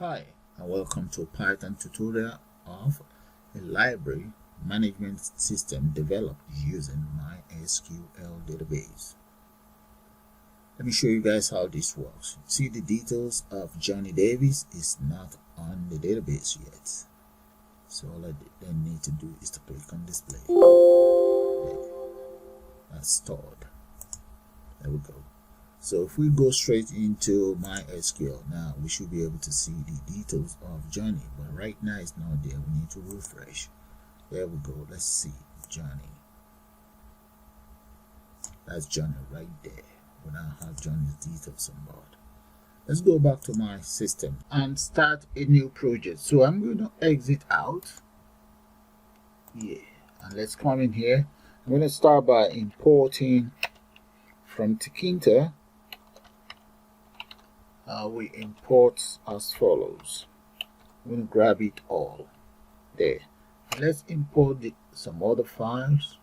Hi, and welcome to a Python tutorial of a library management system developed using MySQL database. Let me show you guys how this works. See, the details of Johnny Davis is not on the database yet. So all I then need to do is to click on display. That's stored. There we go. So if we go straight into MySQL, now we should be able to see the details of Johnny, but right now it's not there. We need to refresh. There we go. Let's see Johnny. That's Johnny right there. We now have Johnny's details on board. Let's go back to my system and start a new project. So I'm going to exit out. Yeah, and let's come in here. I'm going to start by importing from Tkinter. We import as follows. I'm going to grab it all there. Let's import some other files.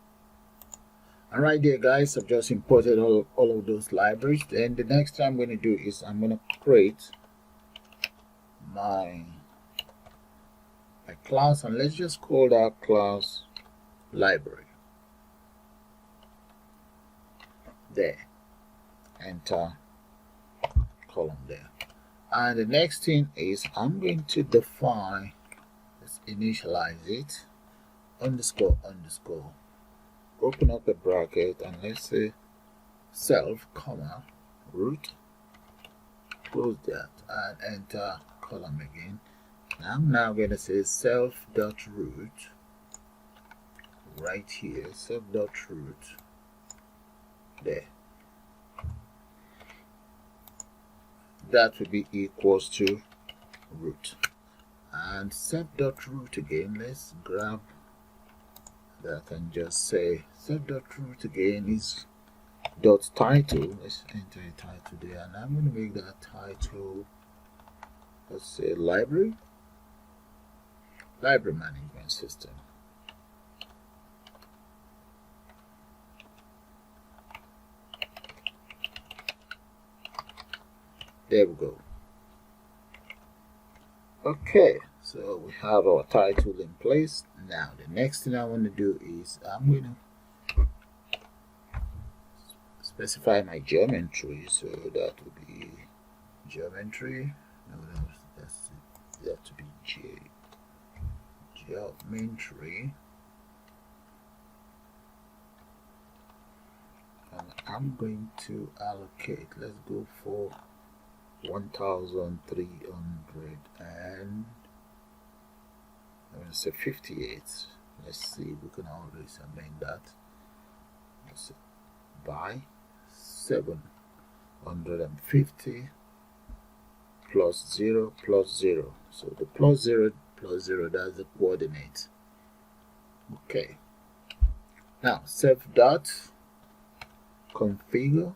And right there, guys, I've just imported all of those libraries. Then the next thing I'm going to do is I'm going to create my class, and let's just call that class library. There. Enter. Column there. And the next thing is I'm going to define, let's initialize it, underscore, open up a bracket, and let's say self, comma, root, close that, and enter column again. And I'm now going to say self.root right here, self.root there. That will be equals to root, and self.root again. Let's grab that and just say self.root again is dot title. Let's enter a title there, and I'm going to make that title, let's say library management system. There we go. Okay, so we have our title in place. Now the next thing I want to do is I'm going to specify my geometry. So that would be geometry. No, that's that to be geometry. And I'm going to allocate. Let's go for 1300 and I'm going to say 58. Let's see, we can always amend that. Let's say by 750 plus 0 plus 0. So the plus 0 plus 0, that's the coordinate. Okay. Now self.configure,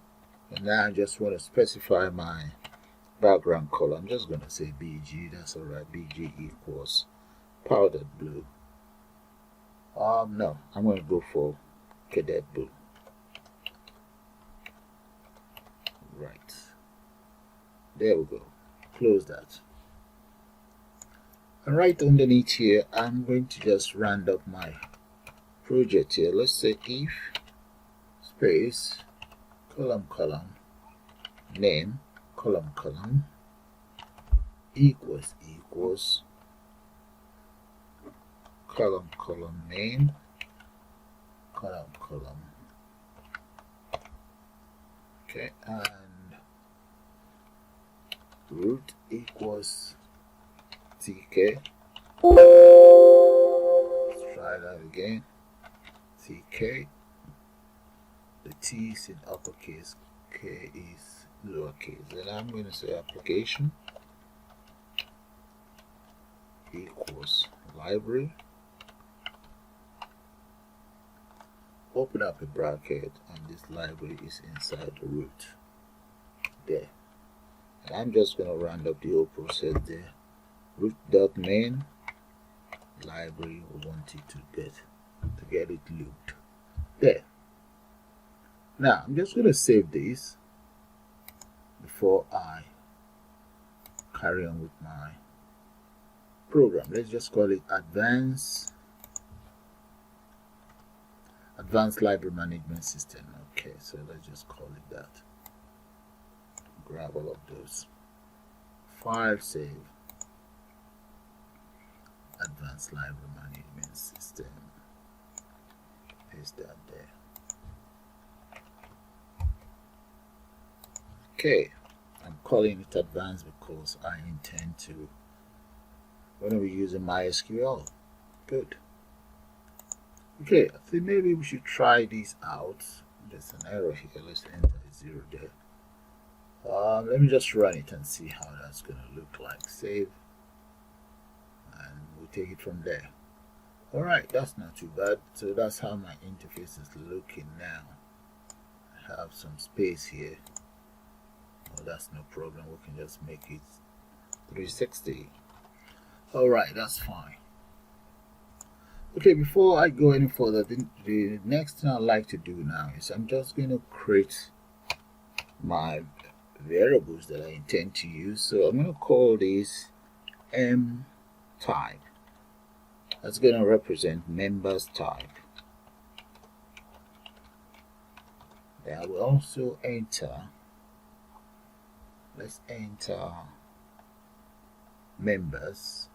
and now I just want to specify my background color. I'm just going to say BG. That's alright. BG equals powdered blue. No, I'm going to go for cadet blue. Right. There we go. Close that. And right underneath here, I'm going to just round up my project here. Let's say if space column name column equals column name column. Okay, and root equals tk. Let's try that again. tk. The T is in uppercase, K is lowercase. Then I'm going to say application equals library. Open up a bracket, and this library is inside the root there. And I'm just going to round up the whole process there. Root.main library, we want it to get it looped there. Now I'm just going to save this before I carry on with my program. Let's just call it Advanced Library Management System. Okay, so let's just call it that. Grab all of those. File, save. Advanced Library Management System. Paste that there. Okay, I'm calling it advanced because I intend to, when are we using MySQL? Good. Okay, I think maybe we should try this out. There's an error here. Let's enter 0 there. Let me just run it and see how that's going to look like. Save. And we'll take it from there. Alright, that's not too bad. So that's how my interface is looking now. I have some space here. Oh, that's no problem. We can just make it 360. Alright, that's fine. Okay, before I go any further, the next thing I'd like to do now is I'm just going to create my variables that I intend to use. So I'm going to call this M type. That's going to represent members type. Then I will also enter, let's enter members.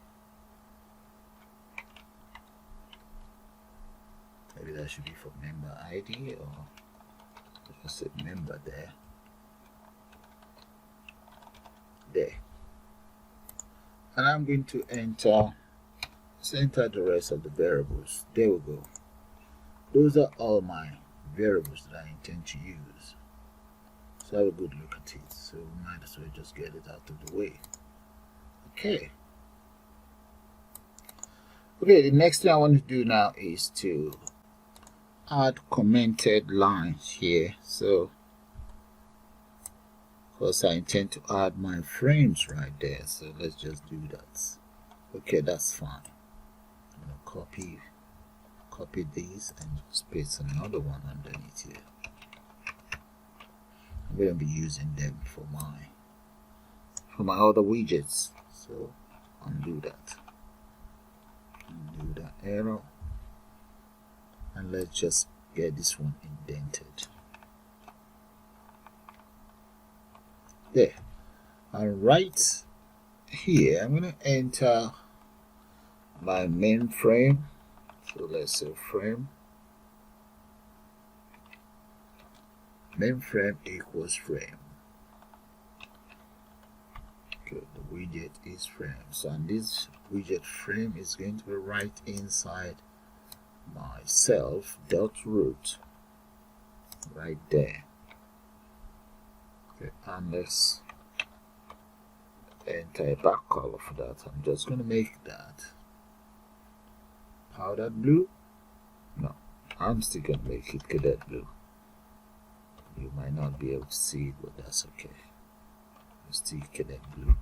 Maybe that should be for member ID, or just say member there. There. And I'm going to enter, let's enter the rest of the variables. There we go. Those are all my variables that I intend to use. So have a good look at it. So we might as well just get it out of the way. Okay. Okay, the next thing I want to do now is to add commented lines here. So because I intend to add my frames right there, so let's just do that. Okay, that's fine. I'm gonna copy these and just paste another one underneath here. I'm gonna be using them for my other widgets. So undo that. Undo that arrow. And let's just get this one indented. There. And right here, I'm going to enter my main frame. So let's say frame. Main frame equals frame. Okay, the widget is frame. So and this widget frame is going to be right inside my self.root right there. Okay, and let's enter a back color for that. I'm just going to make that powdered blue. No, I'm still going to make it cadet blue. You might not be able to see it, but that's okay. It's still cadet blue.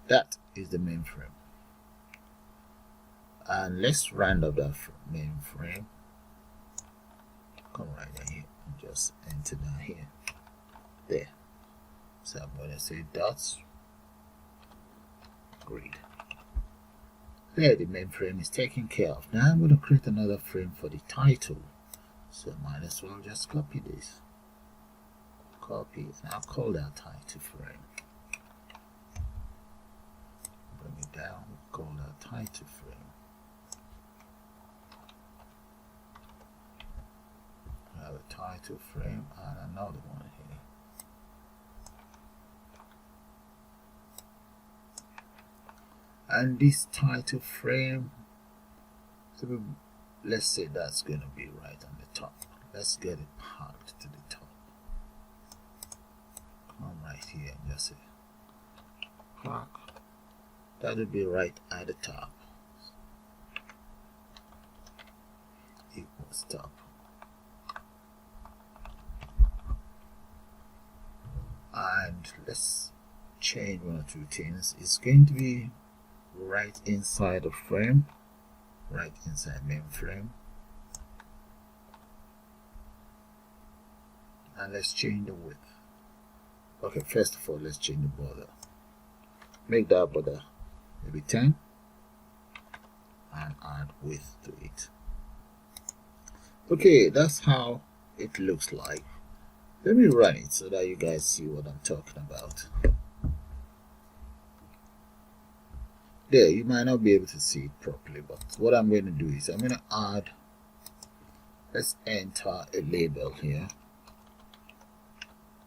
That is the main frame. And let's round up that main frame. Come right here and just enter that here. There. So I'm going to say dots. Grid. There, the main frame is taken care of. Now I'm going to create another frame for the title. So I might as well just copy this. Copy it. And I'll call that title frame. Bring it down. Call that title frame. I have a title frame and another one here. And this title frame, so let's say that's going to be right on the top. Let's get it packed to the top. Come right here and just say pack. That will be right at the top. Equals top. And let's change one or two things. It's going to be right inside the frame, right inside main frame. And let's change the width. Okay, first of all, let's change the border. Make that border maybe 10, and add width to it. Okay, that's how it looks like. Let me run it so that you guys see what I'm talking about. There, you might not be able to see it properly, but what I'm going to do is I'm going to add, let's enter a label here,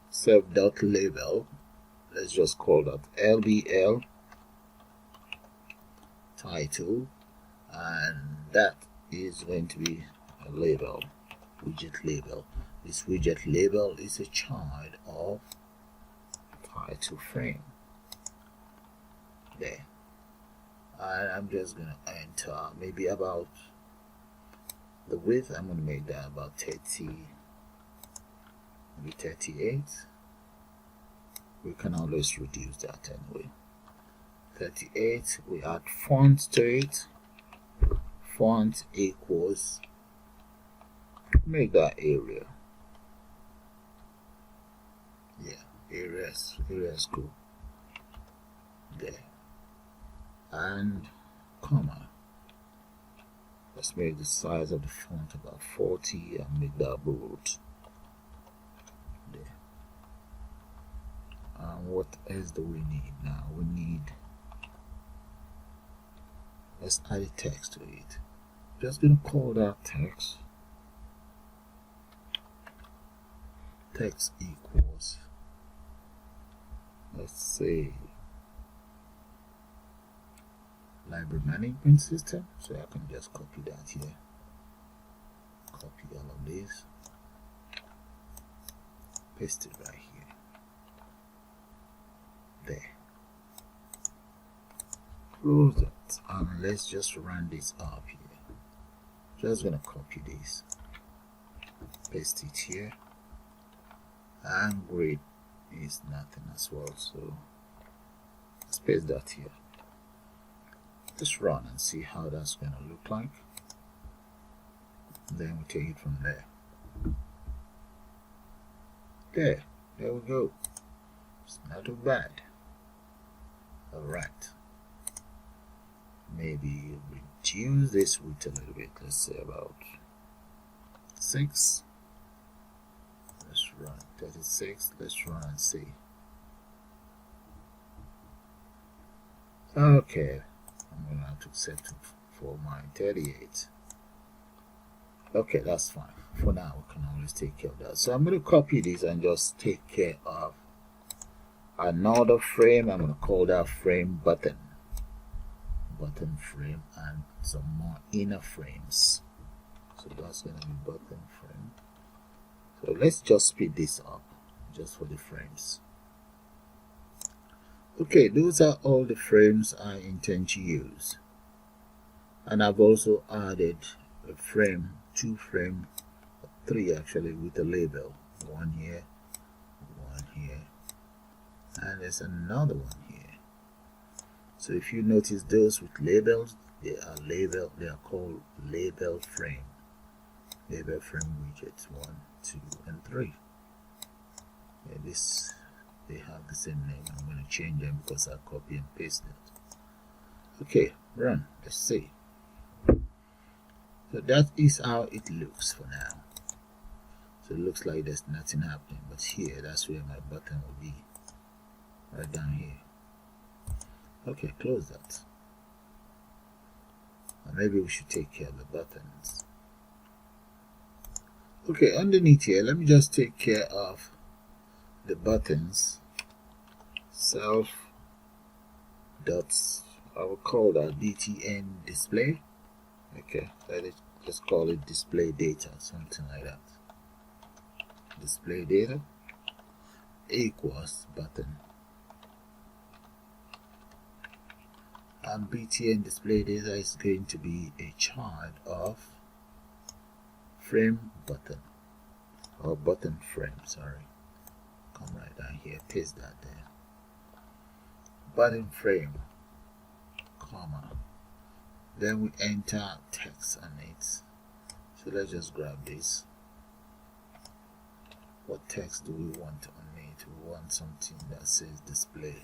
self.label. Let's just call that LBL title, and that is going to be a label, widget label. This widget label is a child of title frame. There. And I'm just going to enter maybe about the width. I'm going to make that about 30, maybe 38. We can always reduce that anyway. 38. We add font to it. Font equals, make that area. Yeah, areas cool. There. And comma. Let's make the size of the font about 40 and make that bold. There. And what else do we need now? We need, let's add a text to it. Just gonna call that text. Text equals, let's say, library management system. So I can just copy that here. Copy all of this. Paste it right here. There. Close it, and let's just run this up here. Just gonna copy this, paste it here, and grade is nothing as well, so let's paste that here. Let's run and see how that's gonna look like. Then we take it from there. There we go. It's not too bad. Alright. Maybe reduce this width a little bit. Let's say about 6. Let's run 36. Let's run and see. Okay. I'm going to have to set it for my 38. Okay, that's fine. For now, we can always take care of that. So I'm going to copy this and just take care of another frame. I'm going to call that frame button. Button frame, and some more inner frames. So that's going to be button frame. So let's just speed this up just for the frames. Okay, those are all the frames I intend to use. And I've also added a frame, 2 frame, 3 actually, with a label. 1 here, 1 here, and there's another one here. So if you notice those with labels, they are called label frame. Label frame widgets 1, 2, and 3. Yeah, they have the same name. I'm going to change them because I copy and paste it. Okay, run. Let's see. So that is how it looks for now. So it looks like there's nothing happening, but here, that's where my button will be. Right down here. Okay, close that. And maybe we should take care of the buttons. Okay, underneath here, let me just take care of the buttons. Self dots, I will call that btn display. Okay, let's call it display data, something like that. Display data equals button. And btn display data is going to be a child of frame button, or button frame, sorry. Come right down here, paste that there. Button frame, comma. Then we enter text on it. So let's just grab this. What text do we want on it? We want something that says display.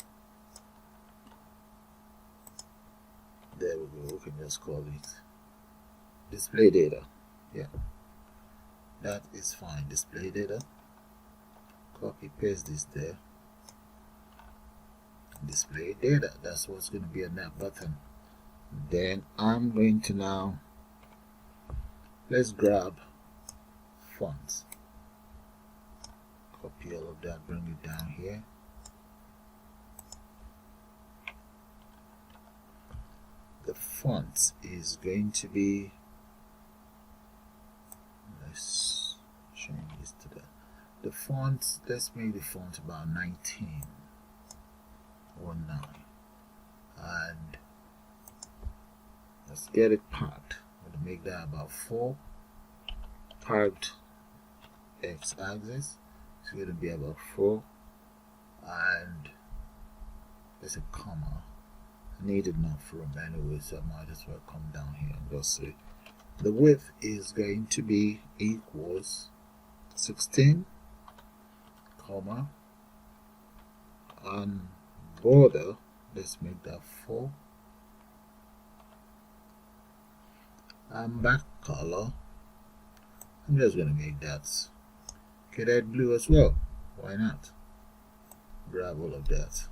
can just call it display data. Yeah, that is fine. Display data. Copy paste this there. Display data. That's what's going to be on that button. Then I'm going to now, let's grab fonts. Copy all of that, bring it down here. The font is going to be, let's change this to the font. Let's make the font about 19 or 9, and let's get it parked. I'm going to make that about 4. Parked x-axis. It's going to be about 4, and there's a comma. I need enough room anyway, so I might as well come down here and just say the width is going to be equals 16, comma, and border, let's make that 4, and back color, I'm just going to make that cadet blue as well. Why not? Grab all of that.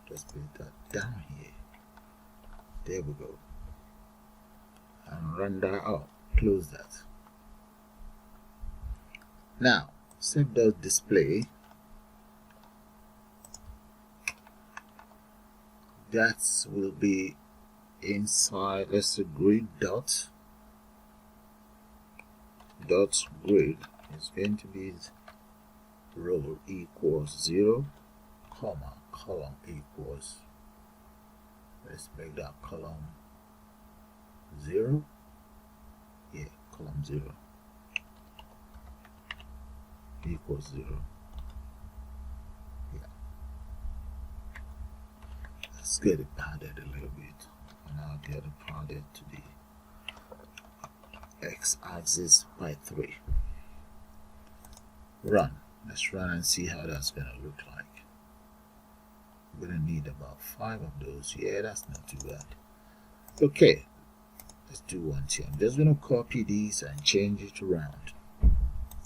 Just put that down here. There we go. And run that out. Close that. Now, save the display. That will be inside. Let's say grid dot grid is going to be row equals 0, comma, column equals, let's make that column 0. Yeah, column 0 equals 0. Yeah, let's get it padded a little bit, and I'll get it padded to the x-axis by 3. Run. Let's run and see how that's gonna look like. We're gonna need about 5 of those. Yeah, that's not too bad. Okay, let's do one here. I'm just gonna copy these and change it around.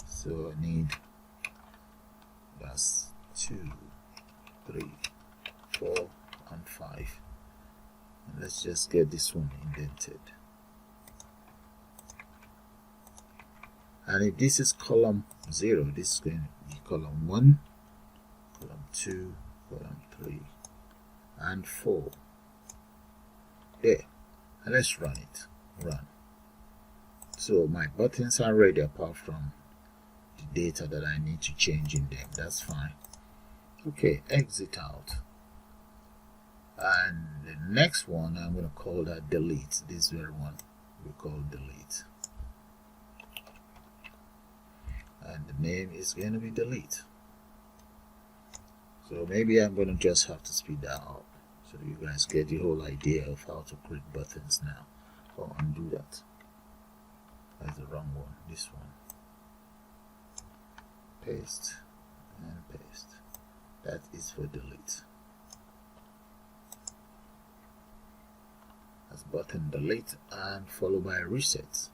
So I need, that's 2, 3, 4, and 5. And let's just get this one indented. And if this is column 0, this is going to be column 1, column 2, column 3, and 4. There. And let's run it. Run. So my buttons are ready apart from the data that I need to change in them. That's fine. Okay, exit out. And the next one, I'm going to call that delete. This very one we call delete. And the name is going to be delete. So maybe I'm going to just have to speed that up so that you guys get the whole idea of how to create buttons now. I'll undo that. That's the wrong one. This one. Paste and paste. That is for delete. That's button delete and followed by reset.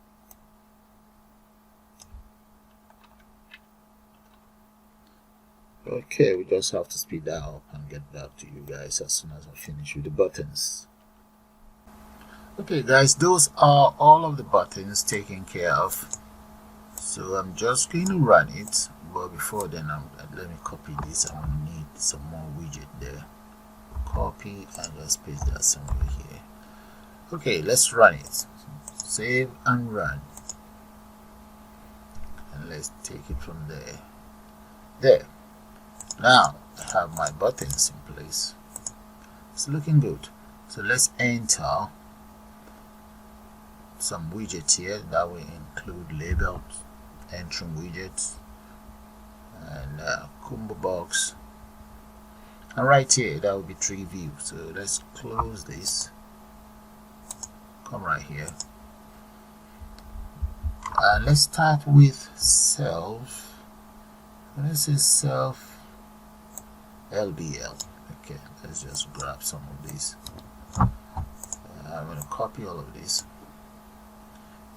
Okay, we just have to speed that up and get back to you guys as soon as I finish with the buttons. Okay guys, those are all of the buttons taken care of. So I'm just going to run it, but before then let me copy this. I'm going to need some more widget there. Copy and just paste that somewhere here. Okay, let's run it. Save and run. And let's take it from there. There. Now I have my buttons in place. It's looking good. So let's enter some widgets here that will include labels, entering widgets, and combo box. And right here that will be Treeview. So let's close this. Come right here. And let's start with self. Let's say self LBL. Okay, let's just grab some of these. I'm going to copy all of this.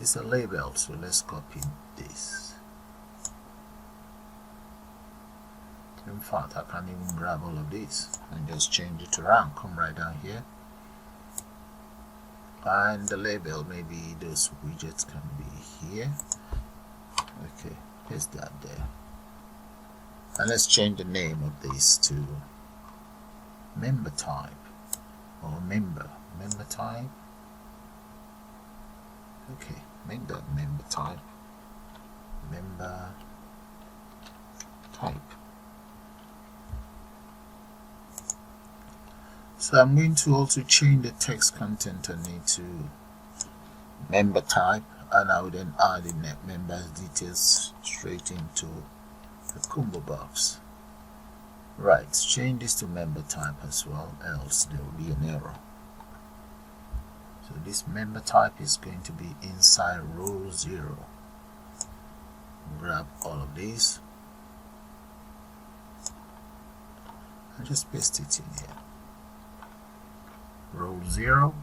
It's a label, so let's copy this. In fact, I can even grab all of this and just change it around. Come right down here, and the label, maybe those widgets can be here. Okay, paste that there, and let's change the name of this to member type or member type. Okay, make that member type So I'm going to also change the text content on it to member type, and I will then add the member's details straight into the combo box. Right, change this to member type as well, else there will be an error. So this member type is going to be inside row 0. Grab all of these and just paste it in here. Row 0,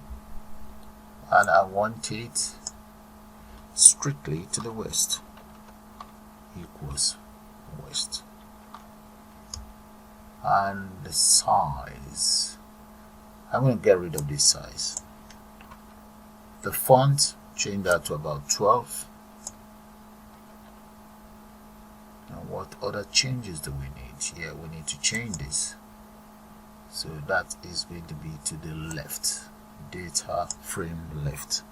and I want it strictly to the west, equals west. And the size, I'm going to get rid of this size. The font, change that to about 12. Now what other changes do we need? Yeah, we need to change this. So that is going to be to the left, data frame left.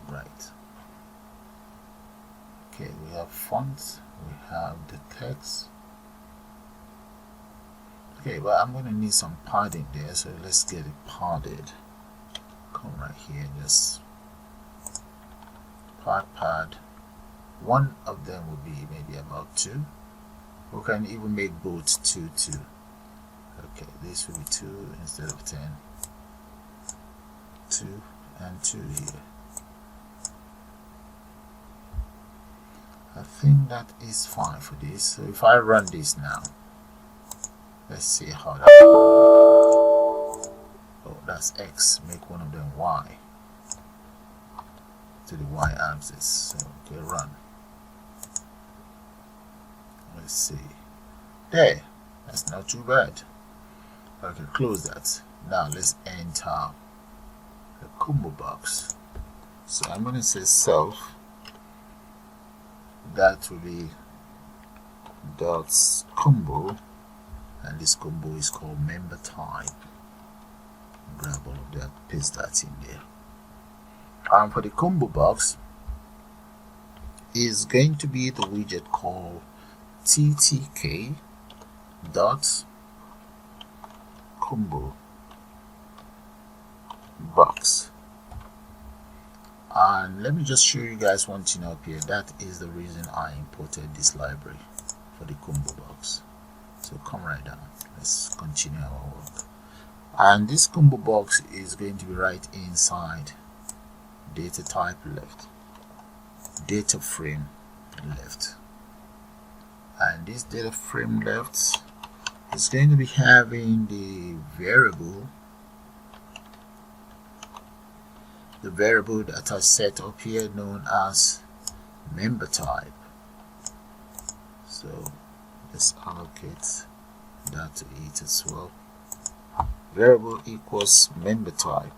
Right. Okay, we have fonts, we have the text. Okay, well, I'm going to need some padding there, so let's get it padded. Come right here, just pad. One of them will be maybe about 2. We can even make both 2. Okay, this will be 2 instead of 10. 2 and 2 here. I think that is fine for this. So if I run this now, let's see how that. Oh, that's X. Make one of them Y to the Y axis. So okay, run. Let's see. There. That's not too bad. Okay, close that. Now let's enter the combo box. So I'm going to say self. That will be dot combo, and this combo is called member type. Grab all of that, paste that in there. And for the combo box is going to be the widget called ttk dot combo box. And let me just show you guys one thing up here. That is the reason I imported this library for the combo box. So come right down, let's continue our work. And this combo box is going to be right inside data type left, data frame left. And this data frame left is going to be having the variable that I set up here known as member type. So let's allocate that to it as well. Variable equals member type,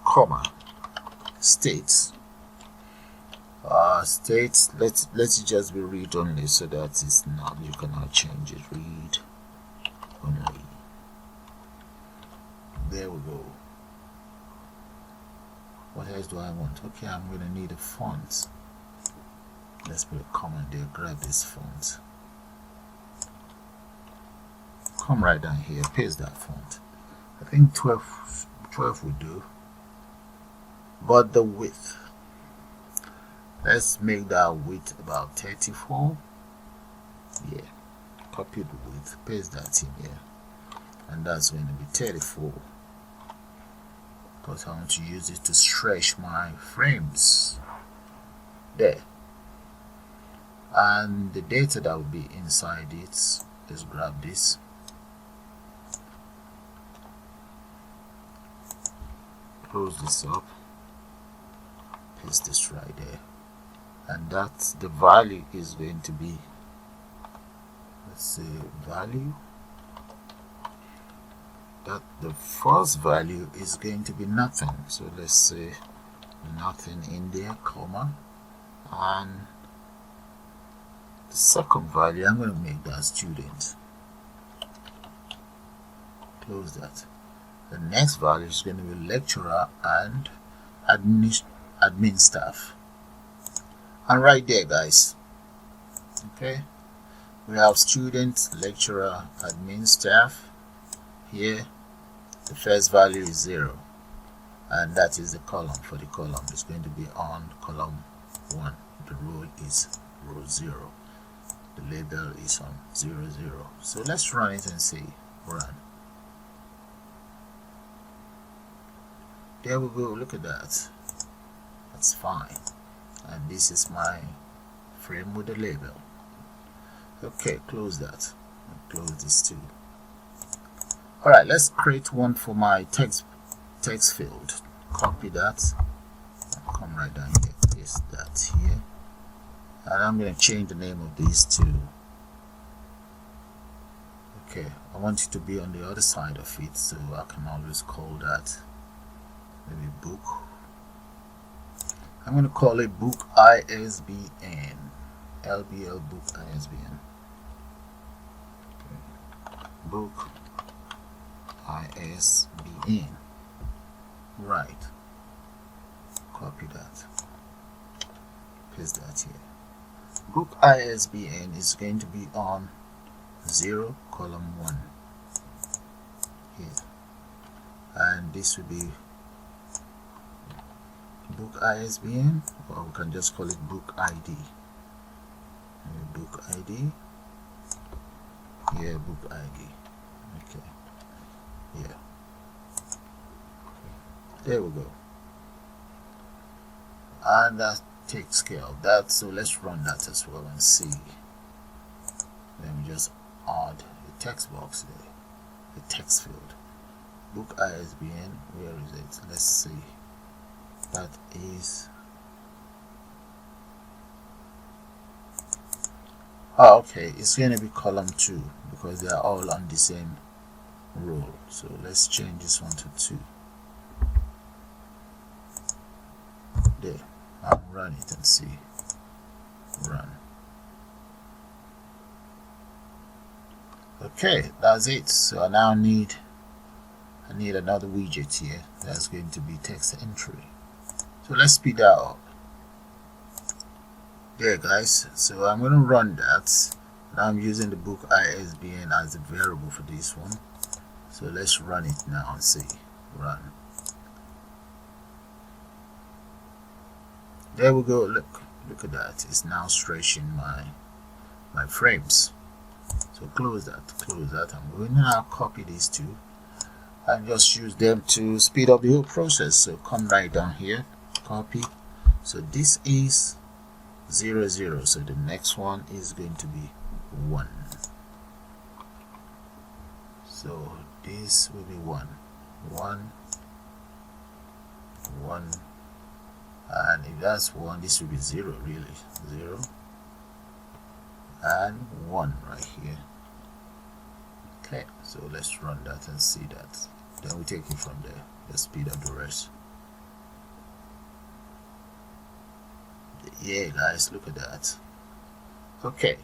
comma, states. States, let's just be read only, so that it's not, you cannot change it. Read only. There we go. What else do I want? Okay, I'm going to need a font. Let's put a comment there. Grab this font. Come right down here, paste that font. I think 12 would do. But the width, let's make that width about 34. Yeah, copy the width, paste that in here, and that's going to be 34. Because I want to use it to stretch my frames there. And the data that will be inside it, let's grab this. close this up, paste this right there, and that's the value is going to be, let's say value, that the first value is going to be nothing, so let's say nothing in there, comma, and the second value I'm going to make that student. Close that. The next value is going to be lecturer and admin staff. And right there, guys, okay, we have student, lecturer, admin staff. Here the first value is 0, and that is the column. For the column, it's going to be on column 1. The row is row 0. The label is on 0, 0. So let's run it and see. Run. There we go. Look at that. That's fine. And this is my frame with the label. Okay, close that. Close this too. Alright, let's create one for my text field. Copy that. Come right down here. Paste that here. And I'm going to change the name of these two. Okay, I want it to be on the other side of it, so I can always call that maybe book. I'm going to call it BookISBN. LBL BookISBN. Okay. BookISBN. Right. Copy that. Paste that here. BookISBN is going to be on 0, column 1 here, and this will be BookISBN, or we can just call it Book ID. Book ID. Yeah, Book ID. Okay. Yeah. There we go. And that takes care of that. So let's run that as well and see. Let me just add a text box there, a text field. BookISBN. Where is it? Let's see. That is. Oh, okay. It's going to be column 2 because they are all on the same row. So let's change this one to 2. There. I'll run it and see. Run. Okay, that's it. So I now need another widget here that's going to be text entry. So let's speed that up. There, guys. So I'm going to run that. Now I'm using the BookISBN as a variable for this one. So let's run it now and see. Run. There we go. Look at that. It's now stretching my frames. So close that. I'm going to now copy these two and just use them to speed up the whole process. So come right down here, copy. So this is 0, 0. So the next one is going to be 1. So this will be 1, 1, 1. And if that's 1, this will be 0, really. 0 and 1 right here. Okay, so let's run that and see that. Then we take it from there. Let's speed up the rest. Yeah, guys, look at that. Okay,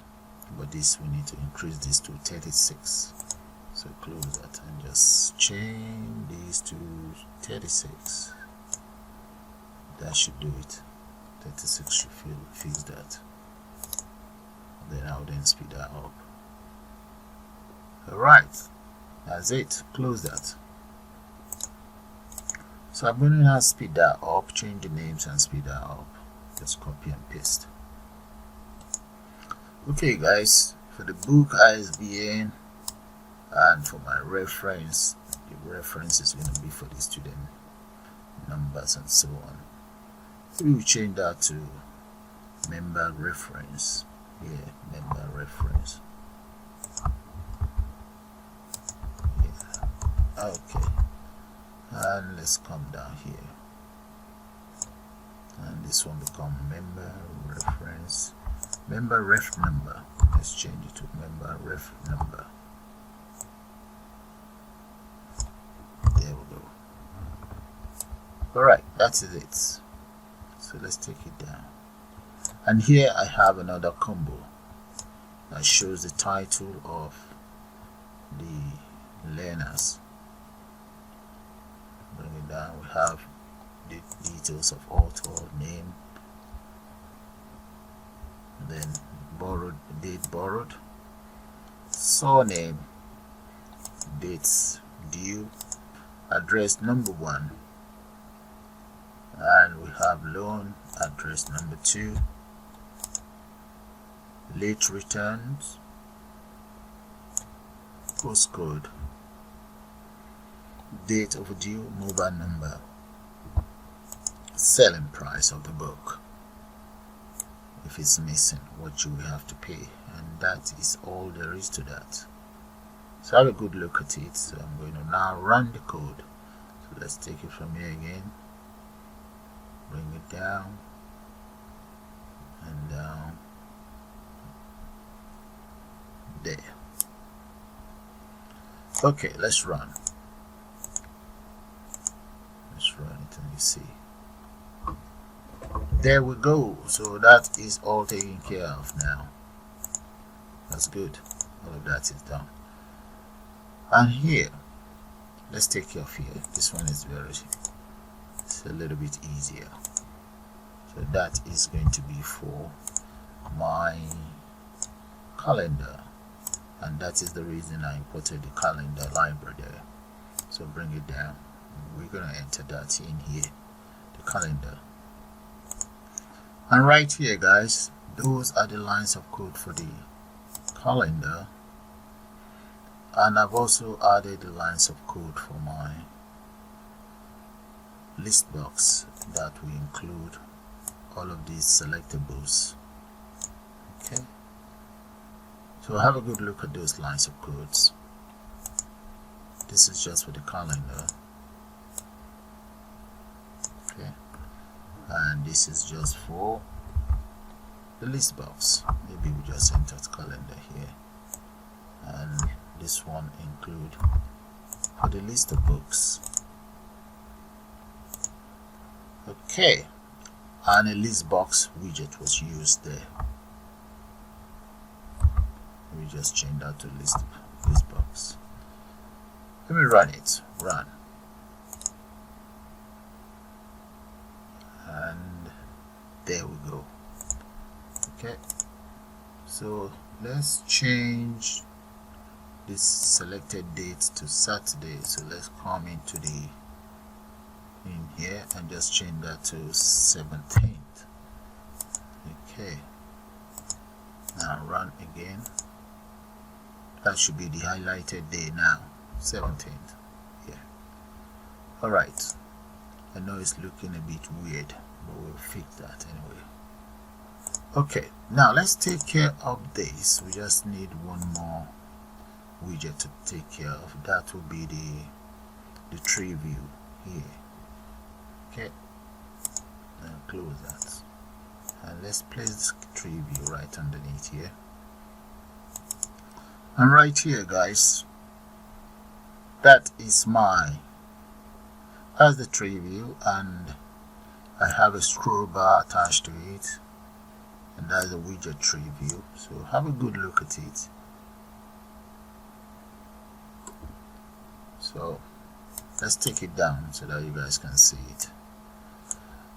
but this we need to increase this to 36. So close that and just change these to 36. That should do it. 36 should fix that. Then I'll then speed that up. Alright, that's it. Close that. So I'm going to now speed that up, change the names and speed that up. Just copy and paste. Okay, guys, for the BookISBN and for my reference, the reference is going to be for the student numbers and so on. So we will change that to member reference. Yeah, member reference. Yeah. Okay. And let's come down here, and this one become member reference, member ref number. Let's change it to member ref number. There we go. Alright, that is it. So let's take it down. And here I have another combo that shows the title of the learners. Bring it down. We have the details of author, name, then borrowed, date borrowed, surname, dates due, address number 1, and we have loan address number 2, late returns, postcode, date overdue, mobile number, selling price of the book, if it's missing, what you will have to pay, and that is all there is to that. So have a good look at it. So I'm going to now run the code. So let's take it from here again, bring it down and down there. Okay, let's run. Let's run it and you see. There we go. So that is all taken care of now. That's good. All of that is done. And here, let's take care of here. This one is it's a little bit easier. So that is going to be for my calendar, and that is the reason I imported the calendar library there. So bring it down. We're going to enter that in here, the calendar. And right here, guys, those are the lines of code for the calendar, and I've also added the lines of code for my Listbox that will include all of these selectables. Okay, so have a good look at those lines of codes. This is just for the calendar. Okay, and this is just for the list box. Maybe we just enter calendar here, and this one include for the list of books. Okay, and a list box widget was used there. We just change that to list box. Let me run it. Run. And there we go. Okay, so let's change this selected date to Saturday. So let's come into the in here and just change that to 17th. Okay, now run again. That should be the highlighted day now, 17th. Yeah. Alright, I know it's looking a bit weird, but we'll fix that anyway. Okay, now let's take care of this. We just need one more widget to take care of. That will be the Treview here. Okay, and close that, and let's place the Treview right underneath here. And right here, guys, that is that's the Treview, and I have a scroll bar attached to it, and that's the widget Treview. So have a good look at it. So let's take it down so that you guys can see it.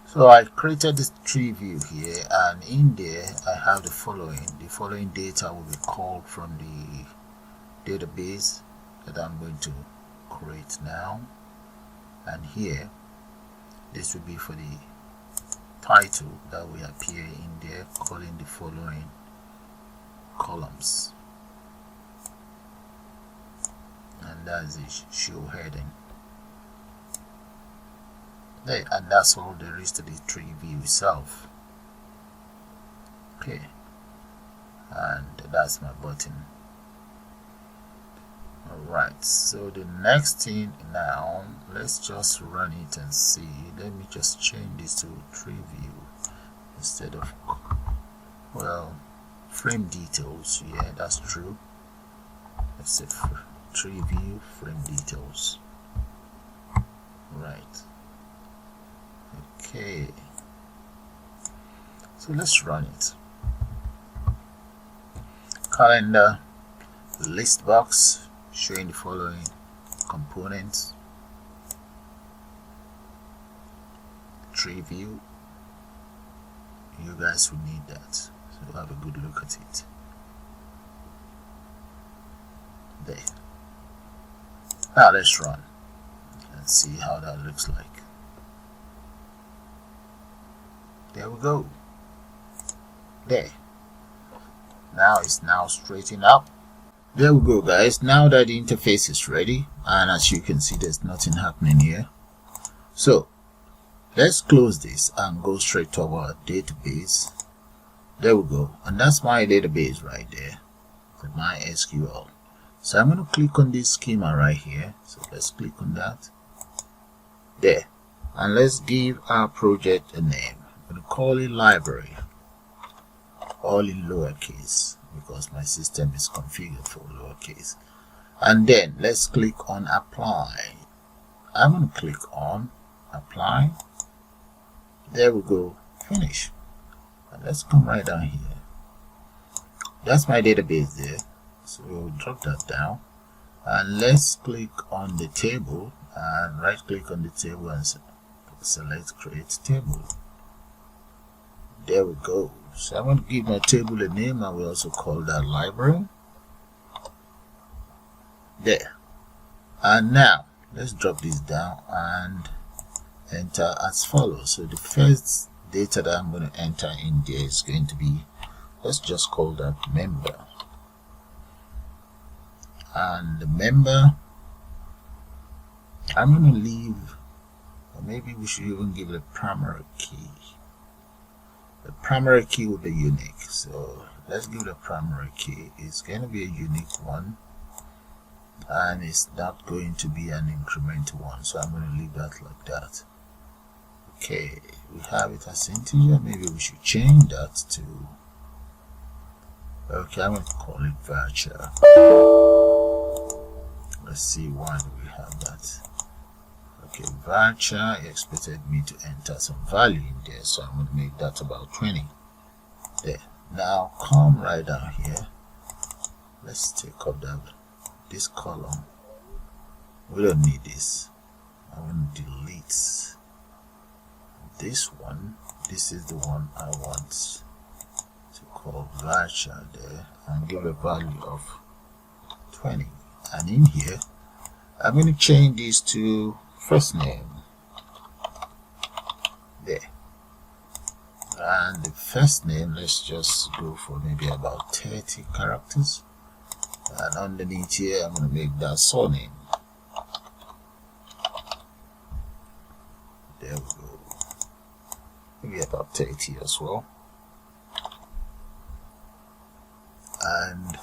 So I created this Treview here, and in there I have the following data will be called from the database that I'm going to create now. And here, this will be for the title that will appear in there, calling the following columns, and that's the show heading there, and that's all there is to the Treview itself. Okay, and that's my button. Alright, so the next thing now, let's just run it and see. Let me just change this to Treeview instead of, well, frame details. Yeah, that's true. Let's say Treeview frame details. Right. Okay. So let's run it. Calendar, Listbox, showing the following components. Treeview. You guys will need that, so have a good look at it. There. Now let's run and see how that looks like. There we go. There. Now it's now straightened up. There we go, guys. Now that the interface is ready, and as you can see, there's nothing happening here. So let's close this and go straight to our database. There we go, and that's my database right there, the MySQL. So I'm going to click on this schema right here. So let's click on that. There, and let's give our project a name. I'm going to call it library, all in lowercase, because my system is configured for lowercase. And then let's click on apply. I'm going to click on apply. There we go, finish. And let's come right down here. That's my database there. So we'll drop that down. And let's click on the table and right click on the table and select create table. There we go. So I'm going to give my table a name, and we also call that library. There. And now let's drop this down and enter as follows. So the first data that I'm going to enter in there is going to be, let's just call that member. And the member, I'm going to leave, or maybe we should even give it a primary key. The primary key will be unique, so let's give it a primary key. It's going to be a unique one, and it's not going to be an incremental one, so I'm going to leave that like that. Okay, we have it as integer. Maybe we should change that to, okay, I'm going to call it virtual. Let's see, why do we have that? Okay, virtual expected me to enter some value in there, so I'm going to make that about 20. There. Now come right down here. Let's take up this column. We don't need this. I'm going to delete this one. This is the one I want to call virtual there, and give a value of 20. And in here, I'm going to change this to first name. There. And the first name, let's just go for maybe about 30 characters. And underneath here, I'm going to make that surname. There we go. Maybe about 30 as well. And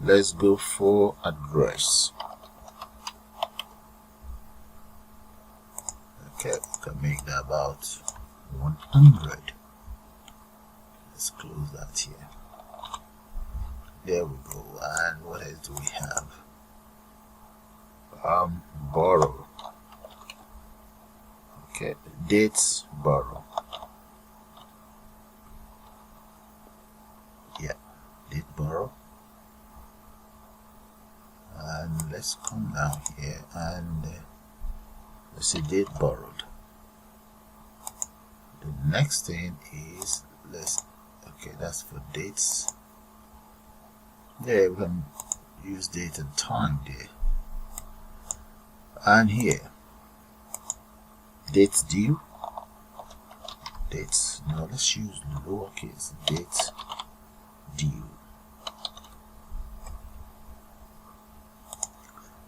let's go for address. Okay, we can make that about 100. Let's close that here. There we go. And what else do we have? Borrow. Okay, dates borrow. Yeah, date borrow. And let's come down here and let's see date borrowed. The next thing is okay, that's for dates. There we can use date and time there. And here dates due. Dates. Now let's use lowercase dates due.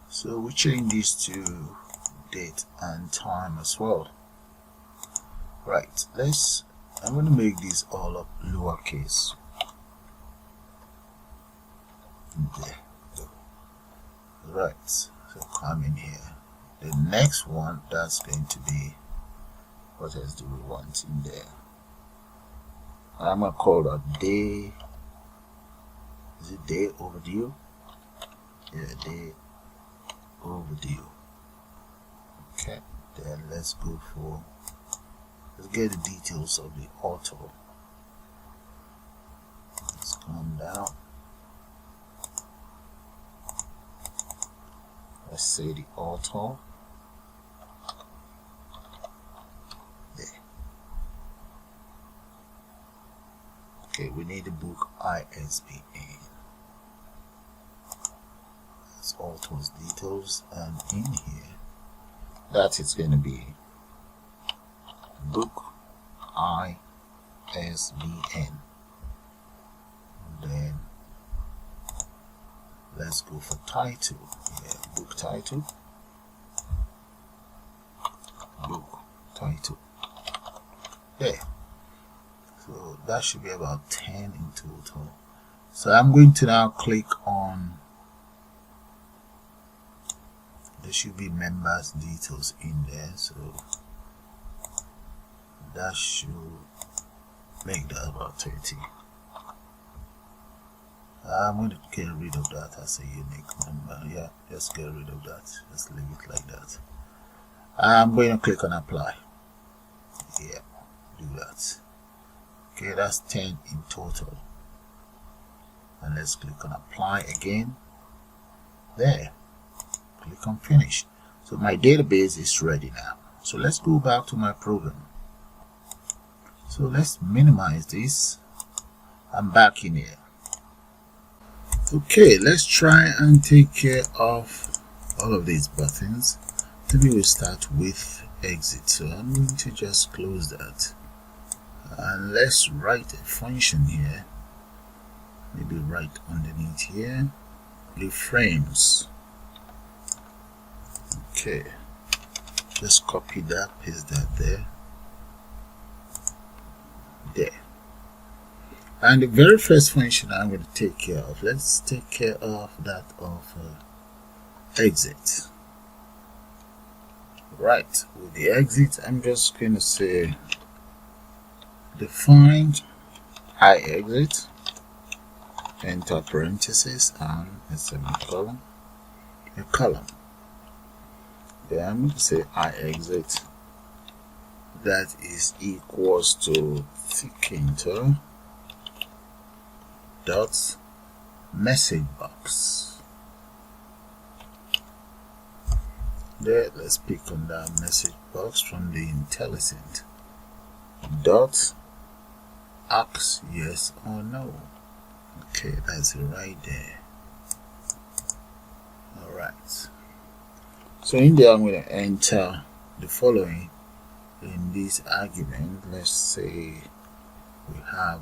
So we change this to date and time as well. Right, I'm going to make these all up lowercase. There. Right, so come in here. The next one, that's going to be, what else do we want in there? I'm gonna call that day. Is it day overdue? Yeah, day overdue. Okay, then let's go for, let's get the details of the author. Let's come down. Let's say the author. There. Okay, we need the book ISBN. That's author's details, and in here, that is going to be book ISBN. Then let's go for title. Yeah, book title. Book title. There. So that should be about 10 in total. So I'm going to now click on, there should be members details in there, so that should make that about 30. I'm going to get rid of that as a unique number. Yeah, just get rid of that. Just leave it like that. I'm going to click on apply. Yeah, do that. Okay, that's 10 in total. And let's click on apply again. There. Click on finish. So my database is ready now. So let's go back to my program. So let's minimize this. I'm back in here. Okay, let's try and take care of all of these buttons. Maybe we'll start with exit. So I'm going to just close that. And let's write a function here. Maybe right underneath here. The frames. Okay. Just copy that, paste that there. There. And the very first function I'm going to take care of, let's take care of that of exit. Right, with the exit, I'm just going to say define iExit, enter parentheses and a semicolon, a column. Then I'm going to say iExit, that is equals to Tkinter dot message box. There, let's pick on that message box from the IntelliSense. Dot ask yes or no. Okay, that's it right there. Alright. So in there I'm going to enter the following in this argument. Let's say we have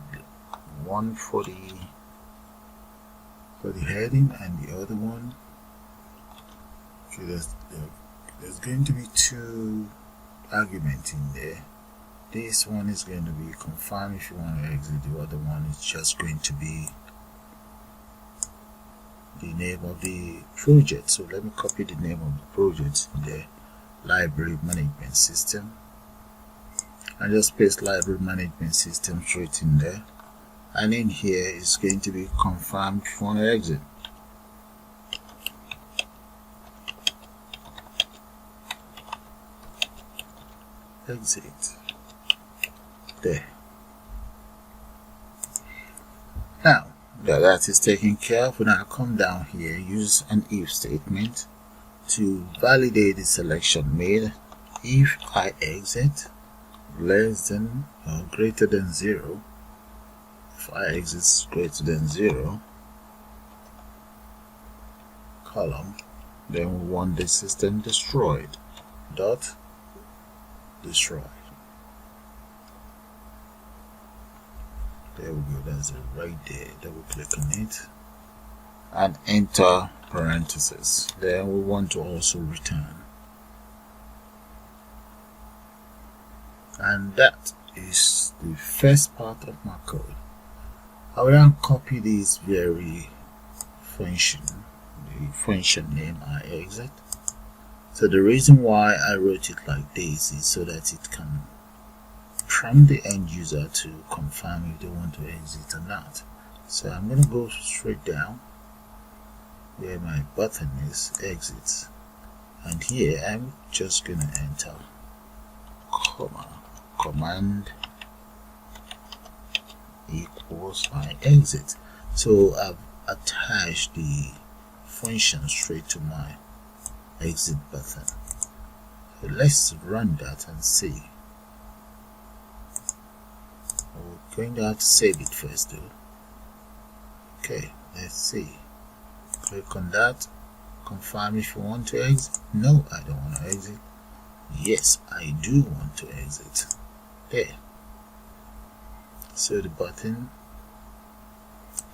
one for the heading and the other one. Okay, there's going to be two arguments in there. This one is going to be confirm if you want to exit. The other one is just going to be the name of the project. So let me copy the name of the project in there, library management system, and just paste library management system straight in there. And in here is going to be confirmed if you want to exit. Exit. There. Now that is taken care of, when I come down here, use an if statement to validate the selection made. If I exit less than or greater than 0, if I exit greater than 0, column, then we want the system destroyed. Dot destroy. There we go, that's it right there. Double click on it and enter parentheses. Then we want to also return. And that is the first part of my code. I will now copy this very function, the function name I exit. So the reason why I wrote it like this is so that it can prompt the end user to confirm if they want to exit or not. So I'm going to go straight down where my button is, exit, and here I'm just going to enter command equals my exit. So I've attached the function straight to my exit button. So let's run that and see. We're going to have to save it first though. Okay, let's see. Click on that, confirm if you want to exit. No, I don't want to exit. Yes, I do want to exit. There. So the button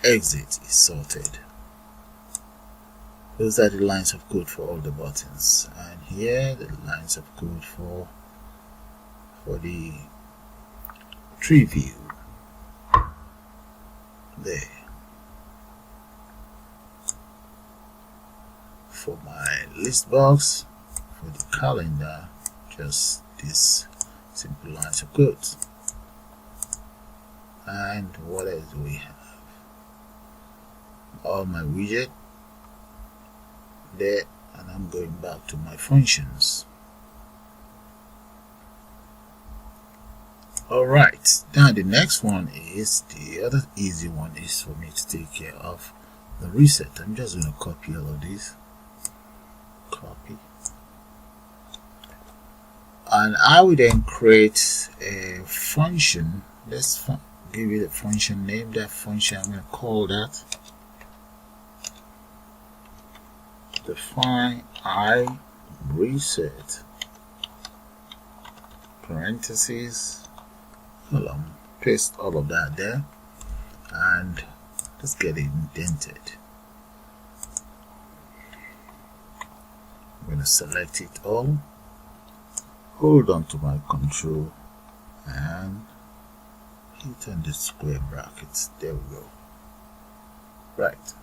exit is sorted. Those are the lines of code for all the buttons, and here the lines of code for the Treeview. There. For my Listbox, for the calendar, just this simple lines of code. And what else do we have? All my widget there, and I'm going back to my functions. Alright, now the next one is, the other easy one is for me to take care of the reset. I'm just going to copy all of this. Copy. And I will then create a function. Let's give it a function name. That function, I'm going to call that define I reset parentheses column, paste all of that there, and let's get it indented. I'm going to select it all, hold on to my control and hit on the square brackets. There we go. Right,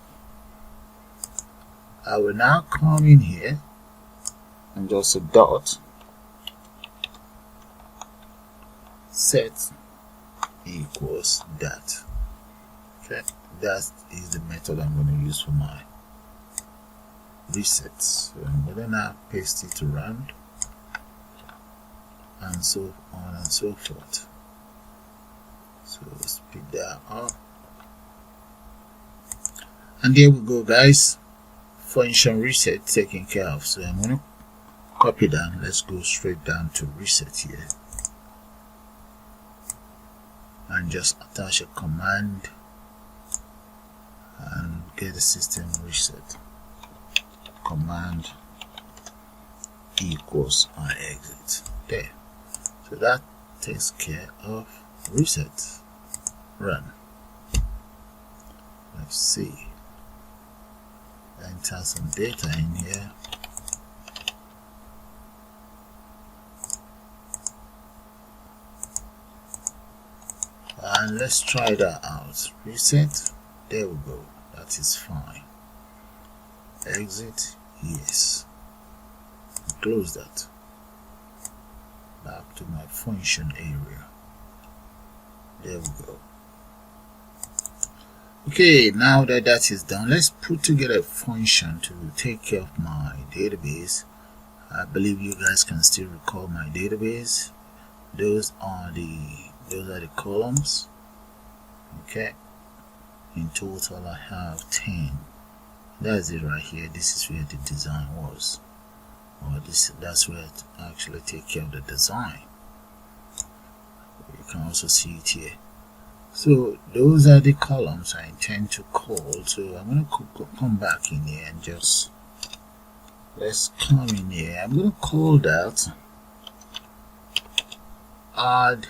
I will now come in here and just a dot set equals that. Okay, that is the method I'm going to use for my resets. So I'm going to now paste it around and so on and so forth. So speed that up, and there we go, guys. Function reset taken care of. So I'm going to copy down. Let's go straight down to reset here and just attach a command and get the system reset. Command equals I exit. There. So that takes care of reset. Run. Let's see. Enter some data in here. And let's try that out. Reset. There we go. That is fine. Exit. Yes. Close that. Back to my function area. There we go. Okay, now that that is done, let's put together a function to take care of my database. I believe you guys can still recall my database. Those are the columns. Okay, in total I have 10. That's it right here. This is where the design was, or that's where I actually take care of the design. You can also see it here. So those are the columns I intend to call. So I'm going to come back in here and just let's come in here. I'm going to call that add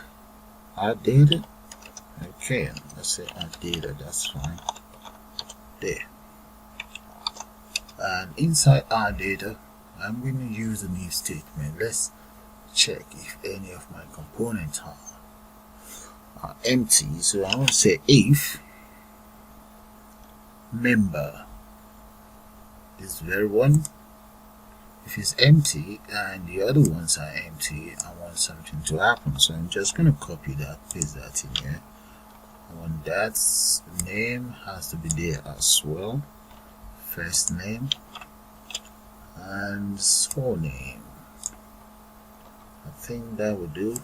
data. Okay, let's say add data. That's fine. There. And inside add data, I'm going to use a new statement. Let's check if any of my components are empty. So I want to say if member this very one. If it's empty and the other ones are empty, I want something to happen. So I'm just going to copy that, paste that in here. I want that name has to be there as well. First name and surname. I think that will do.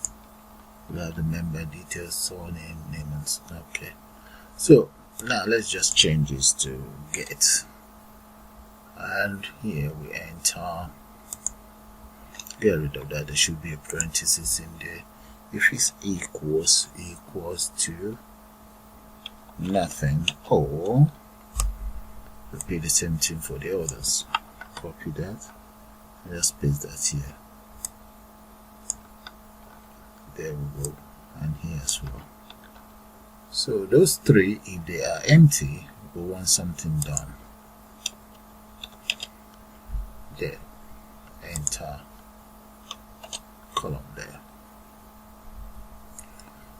We'll have the member details, surname, name, and okay. So now let's just change this to get. And here we enter, get rid of that, there should be a parenthesis in there. If it's equals to nothing, or repeat the same thing for the others. Copy that, and just paste that here. There we go, and here as well. So those three, if they are empty, we want something done. There, enter, column there.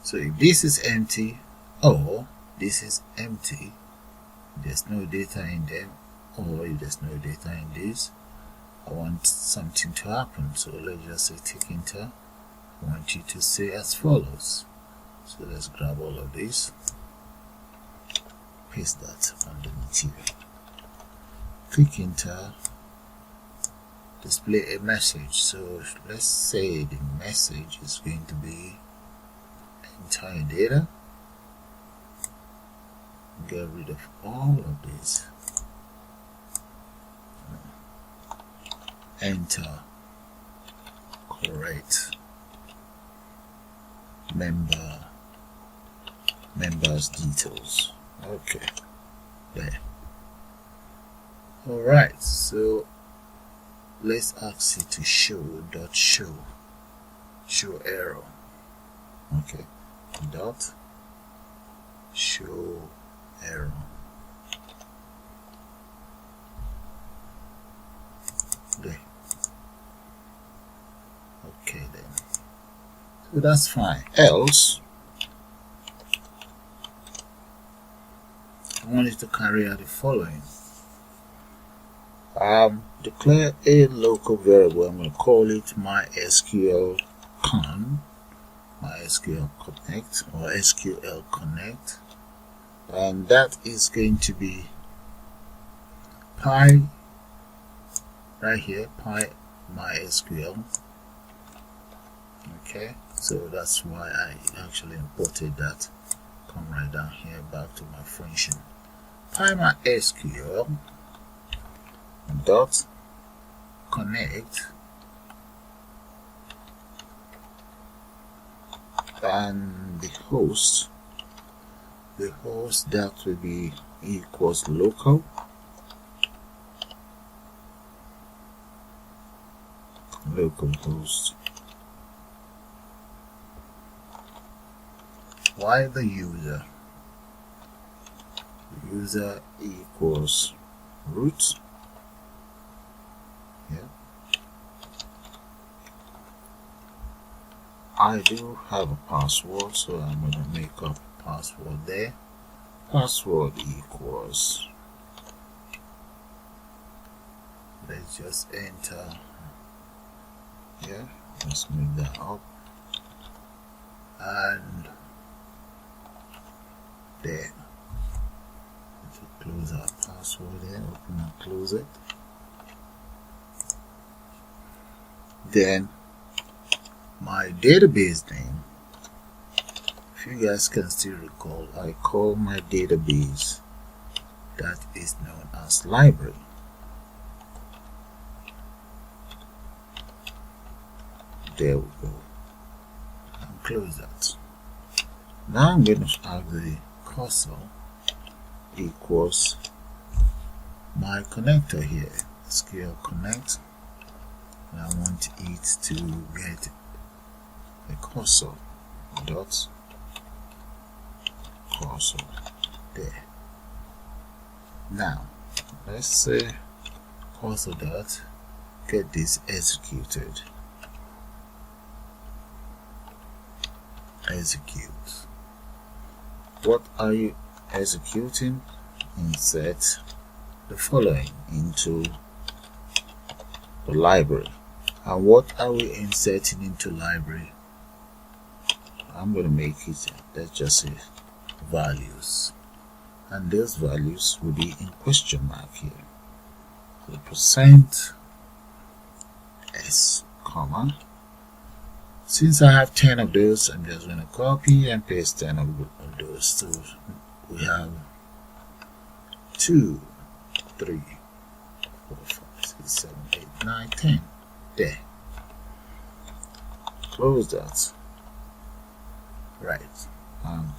So if this is empty or this is empty, there's no data in them, or if there's no data in this, I want something to happen. So let's just say tick enter. I want you to say as follows. So let's grab all of this, paste that underneath here. Click enter. Display a message. So let's say the message is going to be entire data. Get rid of all of this. Enter. Correct. Members details. Okay. There. Alright, so let's ask it to show error. Okay, dot show error. There. Okay then. So that's fine. Else, I want it to carry out the following. Declare a local variable. I'm going to call it MySQL Connect or SQL Connect, and that is going to be pi right here, pi MySQL. Okay, so that's why I actually imported that. Come right down here back to my function, pi MySQL dot connect, and the host that will be equals local host, while the user equals root. I do have a password, so I'm going to make up a password there. Password equals, let's just enter. Yeah, let's make that up, and there. Let's close our password there, open and close it. Then my database name, if you guys can still recall, I call my database that is known as library. There we go, and close that. Now I'm going to add the cursor equals my connector here, SQL Connect, and I want it to get a cursor dot cursor there. Now let's say cursor dot get this executed. Execute. What are you executing? Insert the following into the library. And what are we inserting into library? I'm going to make it, let's just say, values. And those values will be in question mark here. So %s, comma. Since I have 10 of those, I'm just going to copy and paste 10 of those. So we have 2, 3, 4, 5, 6, 7, 8, 9, 10. There. Close that. Right.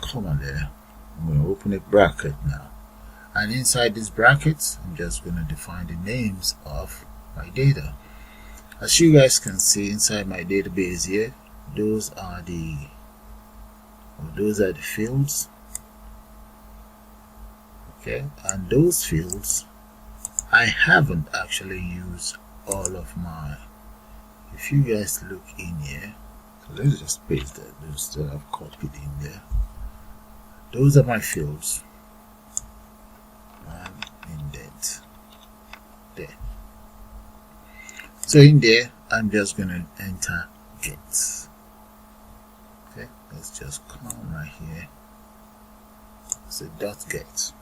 Comma there. I'm going to open a bracket now. And inside this bracket, I'm just going to define the names of my data. As you guys can see inside my database here, those are the fields. Okay, and those fields, I haven't actually used all of my. If you guys look in here, so let's just paste that, those that I've copied in there. Those are my fields. And indent there. So in there, I'm just going to enter get. Okay, let's just come right here. Say dot get.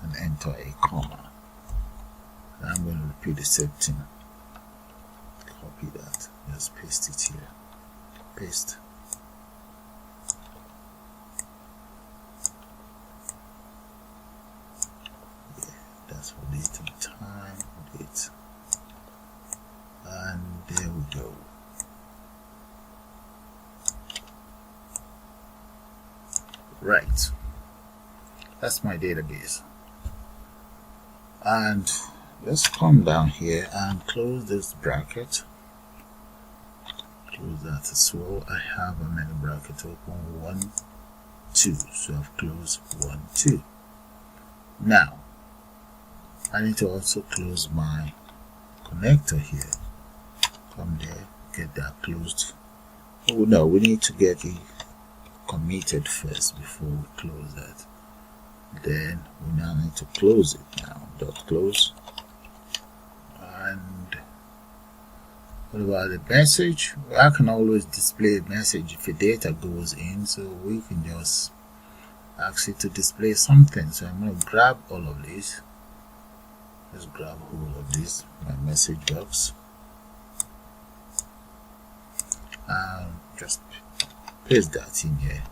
And enter a comma. And I'm going to repeat the same thing. Copy that. Just paste it here. Paste. That's for date and time, date, and there we go. Right, that's my database. And let's come down here and close this bracket. Close that as well. I have another bracket open, 1, 2. So I've closed 1, 2. Now I need to also close my connector here. Come there, get that closed. Oh no, we need to get it committed first before we close that. Then we now need to close it now. Dot close. And what about the message? Well, I can always display a message if the data goes in, so we can just ask it to display something. So I'm going to grab all of these. Let's grab hold of this, my message box, and just paste that in here.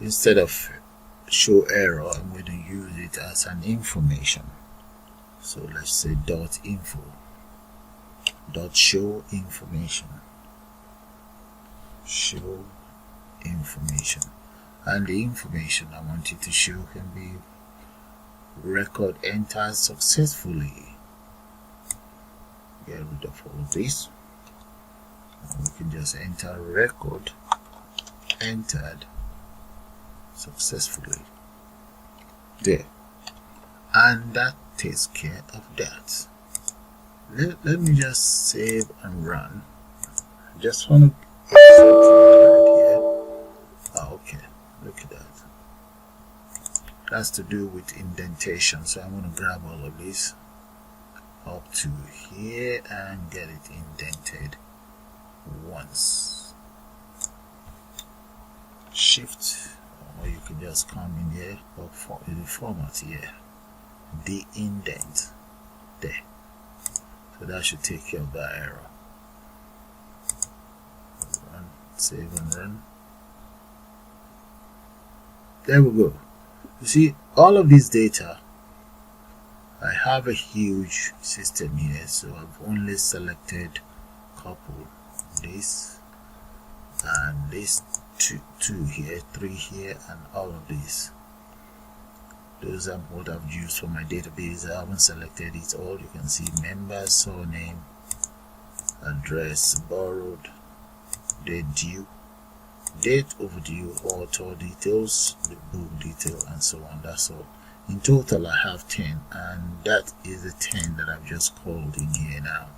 Instead of show error, I'm going to use it as an information. So let's say .info, .show information, show information, and the information I want you to show can be record entered successfully. Get rid of all this, and we can just enter record entered successfully there, and that takes care of that. Let me just save and run. I just want to get something right here. Oh, okay, look at that. That's to do with indentation, so I'm going to grab all of this up to here and get it indented once. Shift, or you can just come in here or for the format here, the indent there. So that should take care of that error. Run, save and run. There we go. You see, all of this data, I have a huge system here, so I've only selected a couple, this and this, two here, 3 here, and all of these. Those are what I've used for my database. I haven't selected it all. You can see member, surname, address, borrowed, DateDue, DateOverDue, author details, the book detail, and so on. That's all. In total, I have 10, and that is the 10 that I've just called in here now.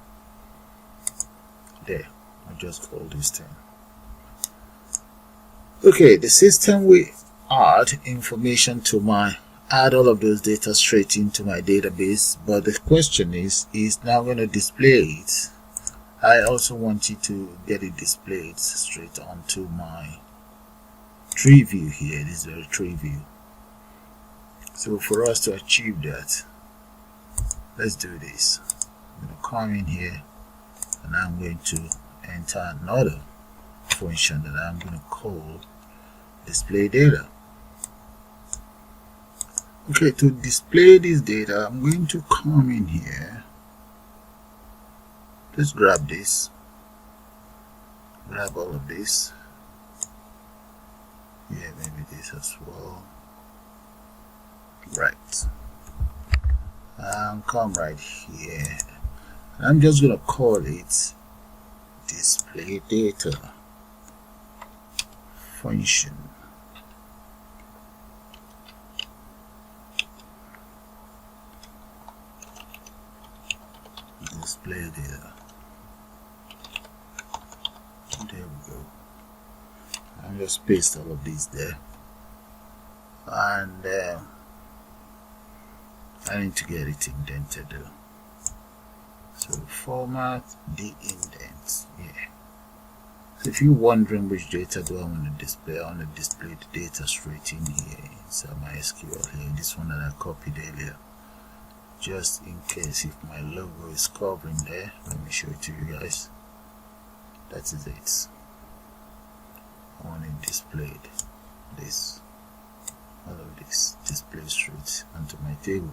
There, I just called this 10. Okay, the system we add information to add all of those data straight into my database, but the question is now going to display it. I also want it to get it displayed straight onto my Treeview here. This is a Treeview. So for us to achieve that, let's do this. I'm going to come in here and I'm going to enter another function that I'm going to call display data. Okay, to display this data, I'm going to come in here. Let's grab this. Grab all of this. Yeah, maybe this as well. Right. Come right here. I'm just going to call it display data function. Display data. There we go. I'll just paste all of these there, and I need to get it indented though. So format the indent. Yeah. So if you're wondering which data do I want to display, I want to display the data straight in here inside my SQL here. This one that I copied earlier. Just in case if my logo is covering there, let me show it to you guys. That is it. I want it displayed. This, all of this display straight onto my table.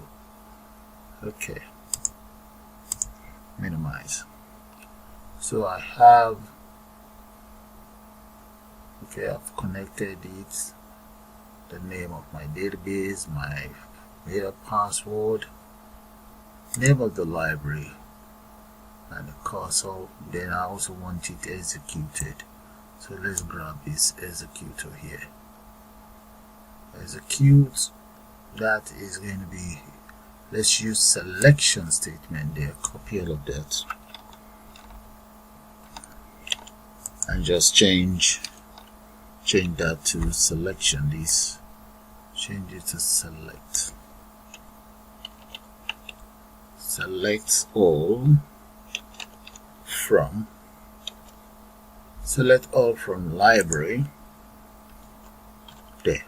Okay. Minimize. So I have. Okay, I've connected it. The name of my database, my data password, name of the library, and the cursor. Then I also want it executed. So let's grab this executor here. Execute. That is going to be, let's use selection statement there. Copy all of that and just change that to selection. This, change it to select. Select all from. Select all from library. There.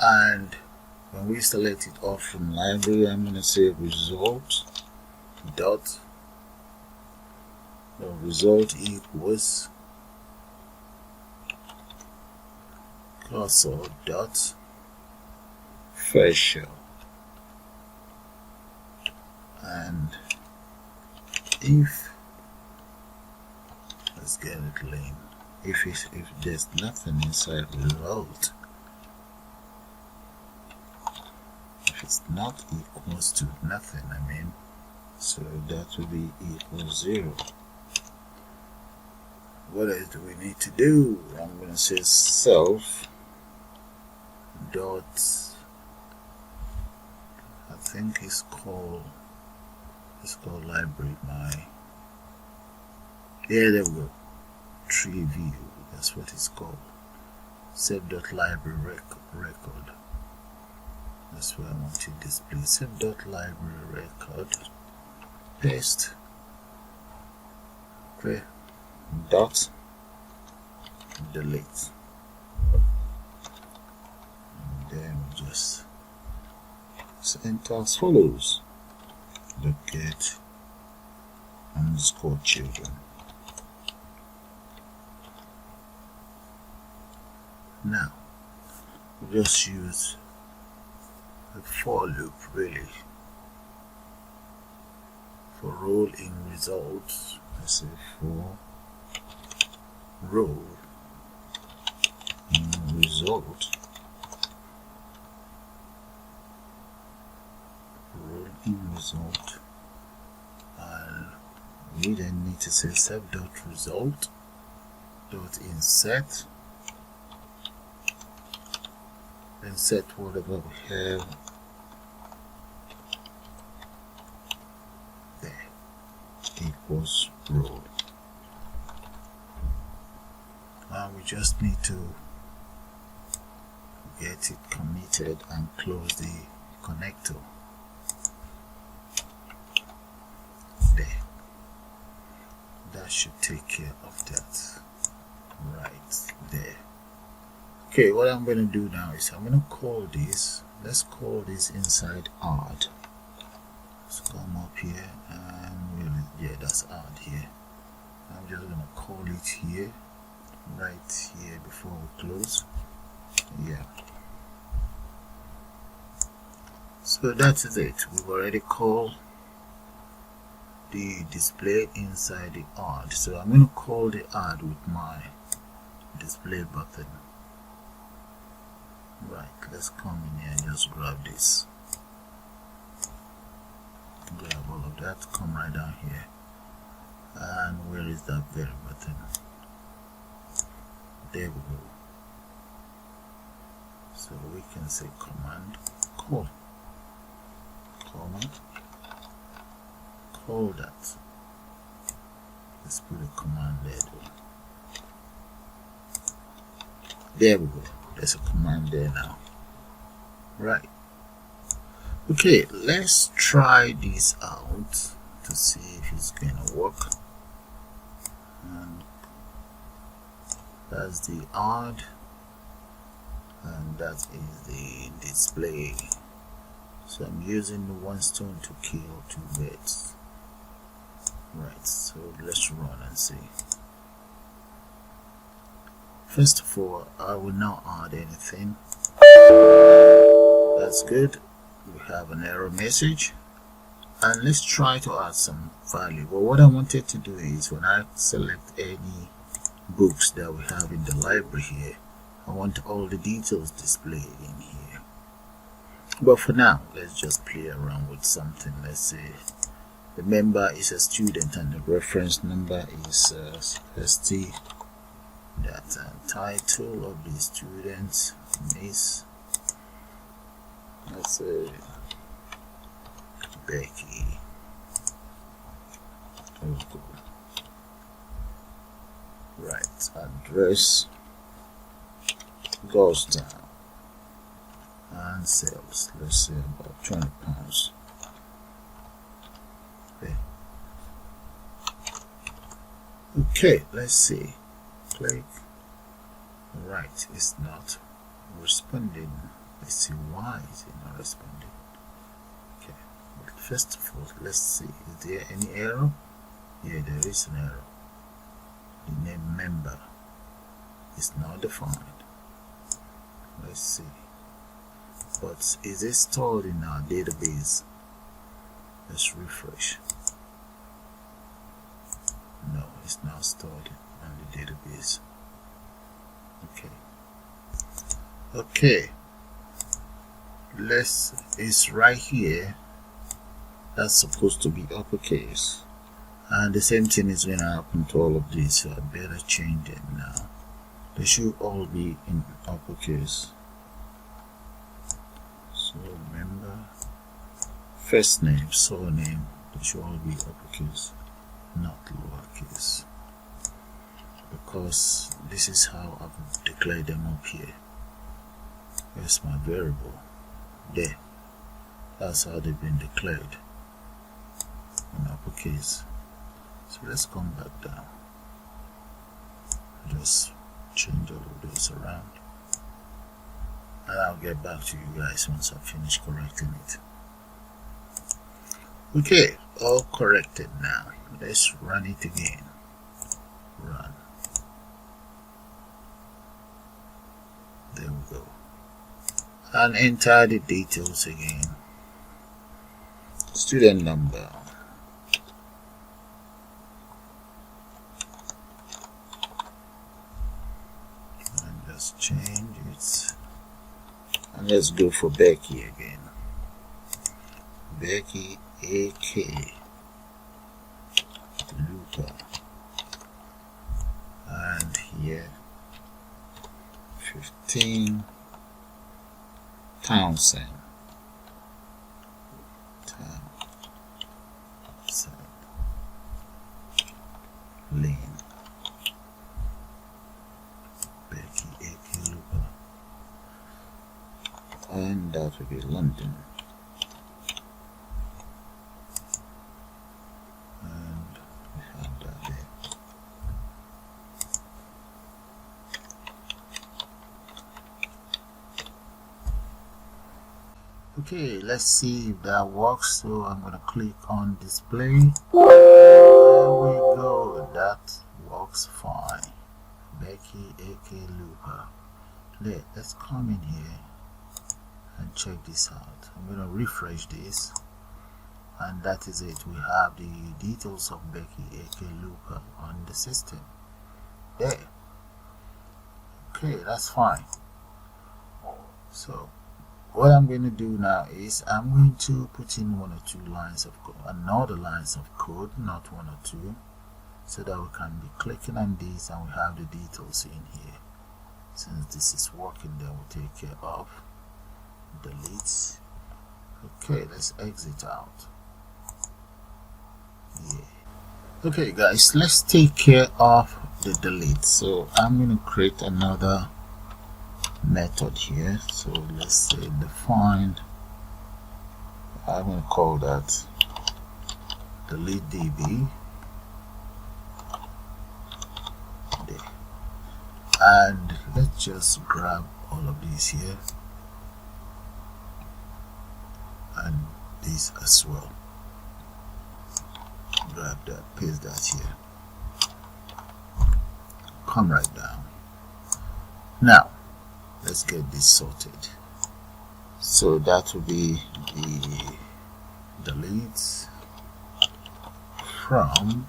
And when we select it all from library, I'm going to say result dot. The result equals cursor dot facial, and if, let's get it clean, if there's nothing inside result, if it's not equals to nothing, I mean, so that will be equals 0. What else do we need to do? I'm going to say self dot, I think it's called library yeah, there we go, Treview, that's what it's called. Self.library record, that's where I want to display. Self.library record, paste, okay, dot, delete, and then we just enter as follows: get underscore children. Now we just use a for loop really for roll in results. Let's say for roll in result, roll in result, and we then need to say self.result dot insert, then set whatever we have there equals roll. we just need to get it committed and close the connector. There. That should take care of that. Right there. Okay, what I'm going to do now is I'm going to call this. Let's call this inside add. Let's come up here and yeah, that's add here. I'm just going to call it here, right here before we close. Yeah. So that is it. We've already called the display inside the add. So I'm going to call the add with my display button. Right, let's come in here and just grab this. Grab all of that, come right down here. And where is that very button? There we go. So we can say command call. Command call that. Let's put a command there though. There we go. There's a command there now. Right. Okay, let's try this out to see if it's gonna work. And that's the add, and that is the display. So I'm using the one stone to kill two birds. Right, so let's run and see. First of all, I will not add anything. That's good. We have an error message. And let's try to add some value. But what I wanted to do is when I select any books that we have in the library here, I want all the details displayed in here. But for now, let's just play around with something. Let's say the member is a student and the reference number is ST. That and title of the student is, let's say, Becky. Right, address goes down and sales, let's say about £20. Okay, let's see. Click. Right, it's not responding. Let's see why is it not responding. Okay, but first of all, let's see, is there any error? Yeah, there is an error. The name member is not defined. Let's see, but is it stored in our database? Let's refresh. No, it's not stored on the database. Okay, it's right here. That's supposed to be uppercase, and the same thing is going to happen to all of these, so I better change it now. They should all be in uppercase. So remember, first name, surname, they should all be uppercase, not lowercase, because this is how I've declared them up here. Where's my variable? There. That's how they've been declared in uppercase. So let's come back down. Just change all of those around, and I'll get back to you guys once I finish correcting it. Okay, all corrected now. Let's run it again. Run. There we go. And enter the details again. Student number. And just change it. And let's go for Becky again. Becky AK Luca. And here 15 Townsend. Lane. and that will be London. And we have that there. Okay, let's see if that works. So I'm going to click on display. There we go. That works fine. Becky AK Looper. Let's come in here and check this out. I'm going to refresh this, and that is it. We have the details of Becky AK Looper on the system. There. Okay, that's fine. So what I'm going to do now is I'm going to put in 1 or 2 lines of code, another lines of code, not 1 or 2, so that we can be clicking on this and we have the details in here. Since this is working, then we'll take care of delete. Okay, let's exit out. Yeah. Okay guys, let's take care of the delete. So I'm going to create another method here. So let's say define, I'm going to call that delete db there. And let's just grab all of these here and this as well. Grab that, paste that here, come right down. Now let's get this sorted. So that will be the delete from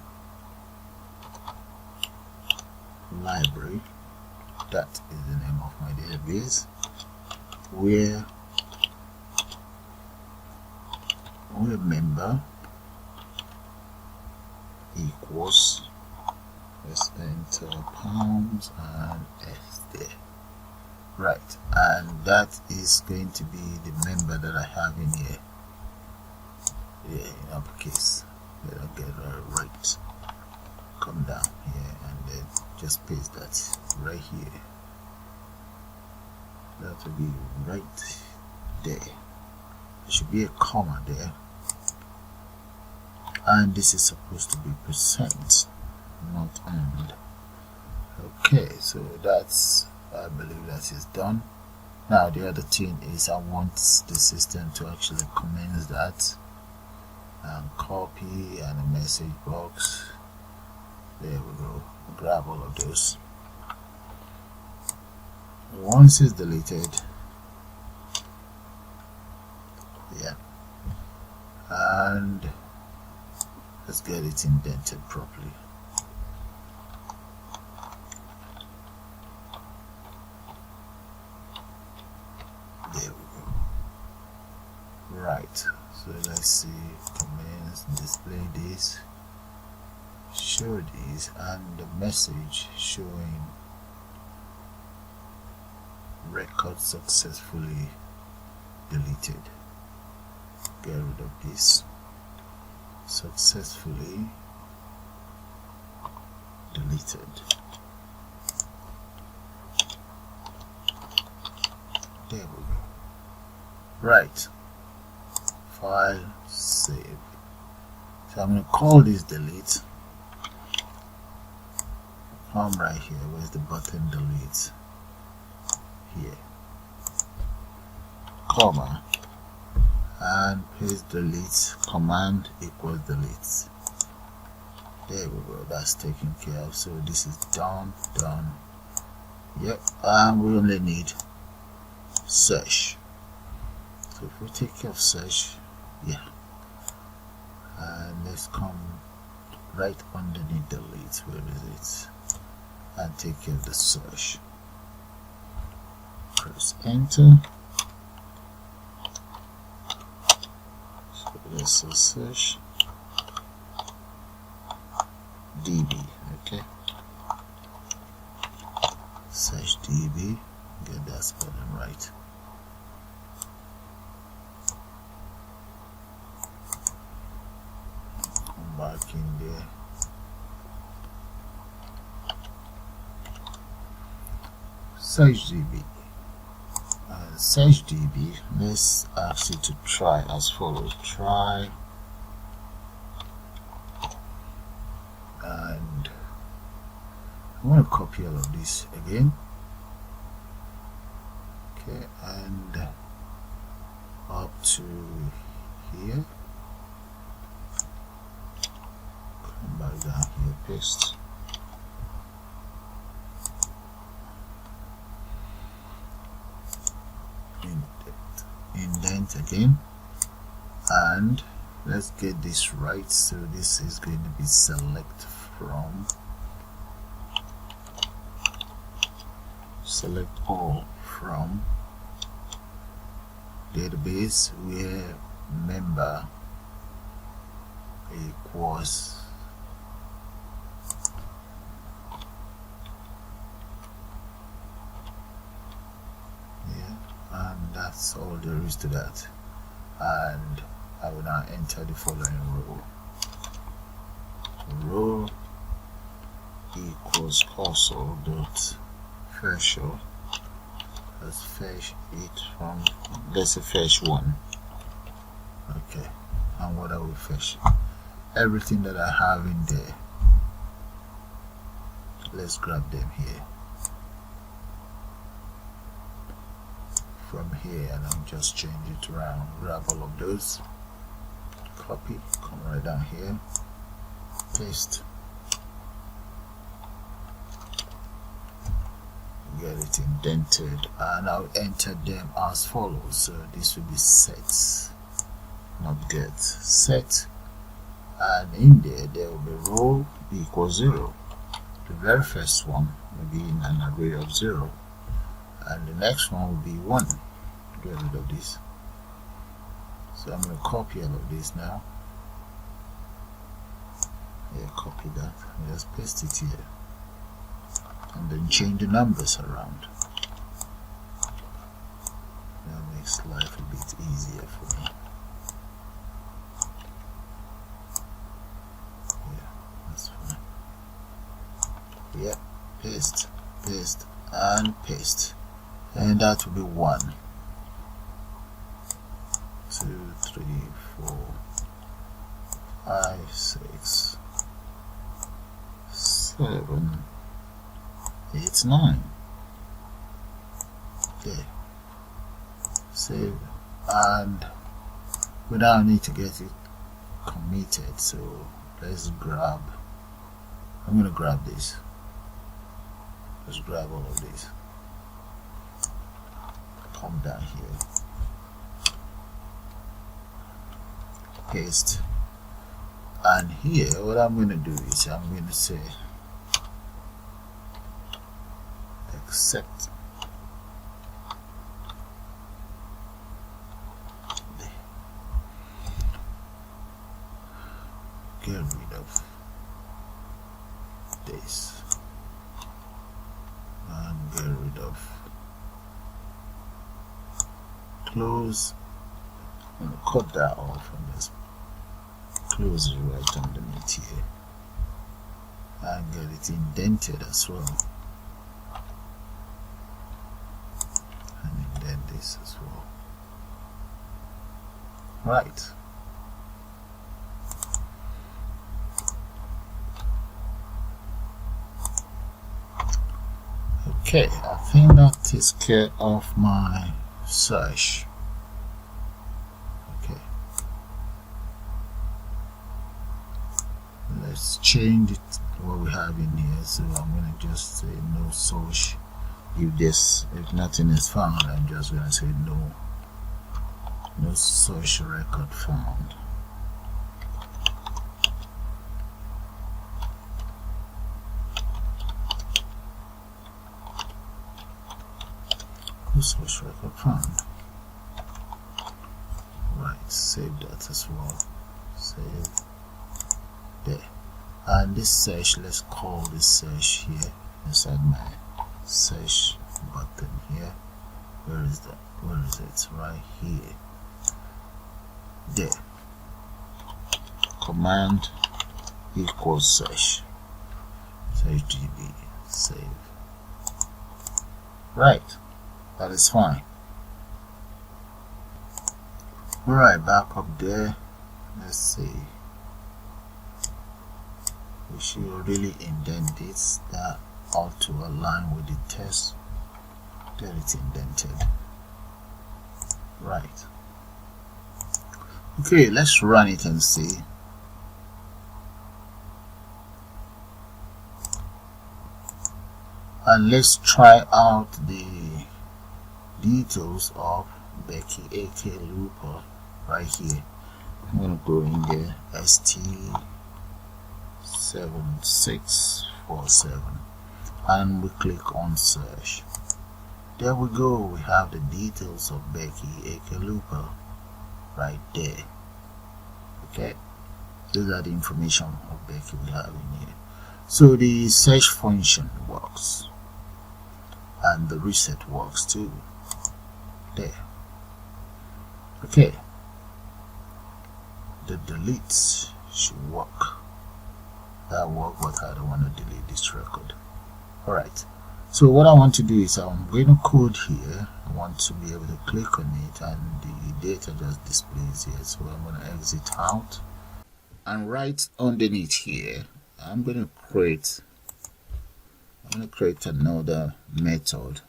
library, that is the name of my database, where member equals, let's enter pounds and s there. Right, and that is going to be the member that I have in here. Yeah, in uppercase. Let me get that right. Come down here and then just paste that right here. That will be right there. There should be a comma there. And this is supposed to be %, not and. Okay, so that's, I believe that is done. Now the other thing is I want the system to actually commence that and copy and a message box. There we go. Grab all of those. Once it's deleted, yeah, and let's get it indented properly. There we go. Right, so let's see, comments, display this, show this, and the message showing record successfully deleted. Get rid of this. Successfully deleted. There we go. Right, file, save. So I'm going to call this delete. Come right here. Where's the button? Delete. Here, comma, and paste delete, command equals delete. There we go, that's taken care of. So this is done. Yep, and we only need search. So if we take care of search, yeah, and let's come right underneath delete, where is it, and take care of the search. Press enter. So let's search DB. Okay, search DB. Get that spelling right. Come back in there. Search DB. search DB, let's ask it to try as follows. Try, and I'm going to copy all of this again. Okay, and up to here, come back down here, paste, indent again, and let's get this right. So this is going to be select all from database where member equals and that's all there is to that. And I will now enter the following row equals console dot fetch. Let's fetch it from, let's say fetch 1. Okay, and what I will fetch, everything that I have in there. Let's grab them here from here, and I'll just change it around. Grab all of those, copy, come right down here, paste, get it indented, and I'll enter them as follows. So this will be set, not get, set, and in there will be row equals 0. The very first one will be in an array of 0, and the next one will be 1. Get rid of this. So I'm going to copy all of this now. Yeah, copy that and just paste it here, and then change the numbers around. That makes life a bit easier for me. Yeah, that's fine. Yeah, paste, paste, and paste, and that will be 1, 2, 3, 4, 5, 6, 7, 8, 9. Okay, save, and we now need to get it committed. So let's grab, I'm going to grab this. Let's grab all of these, come down here, paste, and here what I'm going to do is I'm going to say accept get rid of this and get rid of close. I'm going to cut that off and just close it right underneath here and get it indented as well, and indent this as well. Right. Okay, I think that takes care of my search. Okay, let's change it what we have in here. So I'm going to just say no search. If nothing is found, I'm just going to say no search record found. Source record found. Right, save that as well. Save there. And this search, let's call this search here inside my search button here. Where is that? Where is it? Right here. There. Command equals search. Search DB. Save. Right. That is fine. Alright, back up there. Let's see. We should really indent this, that ought to align with the text. There it's indented. Right. Okay, let's run it and see. And let's try out the details of Becky AK Looper right here. I'm going to go in there, ST7647, and we click on search. There we go, we have the details of Becky AK Looper right there. Okay, those are the information of Becky we have in here. So the search function works, and the reset works too. There. Okay, the delete should work. That work, but I don't want to delete this record. Alright, so what I want to do is I'm going to code here. I want to be able to click on it and the data just displays here. So I'm going to exit out, and right underneath here I'm going to create another method.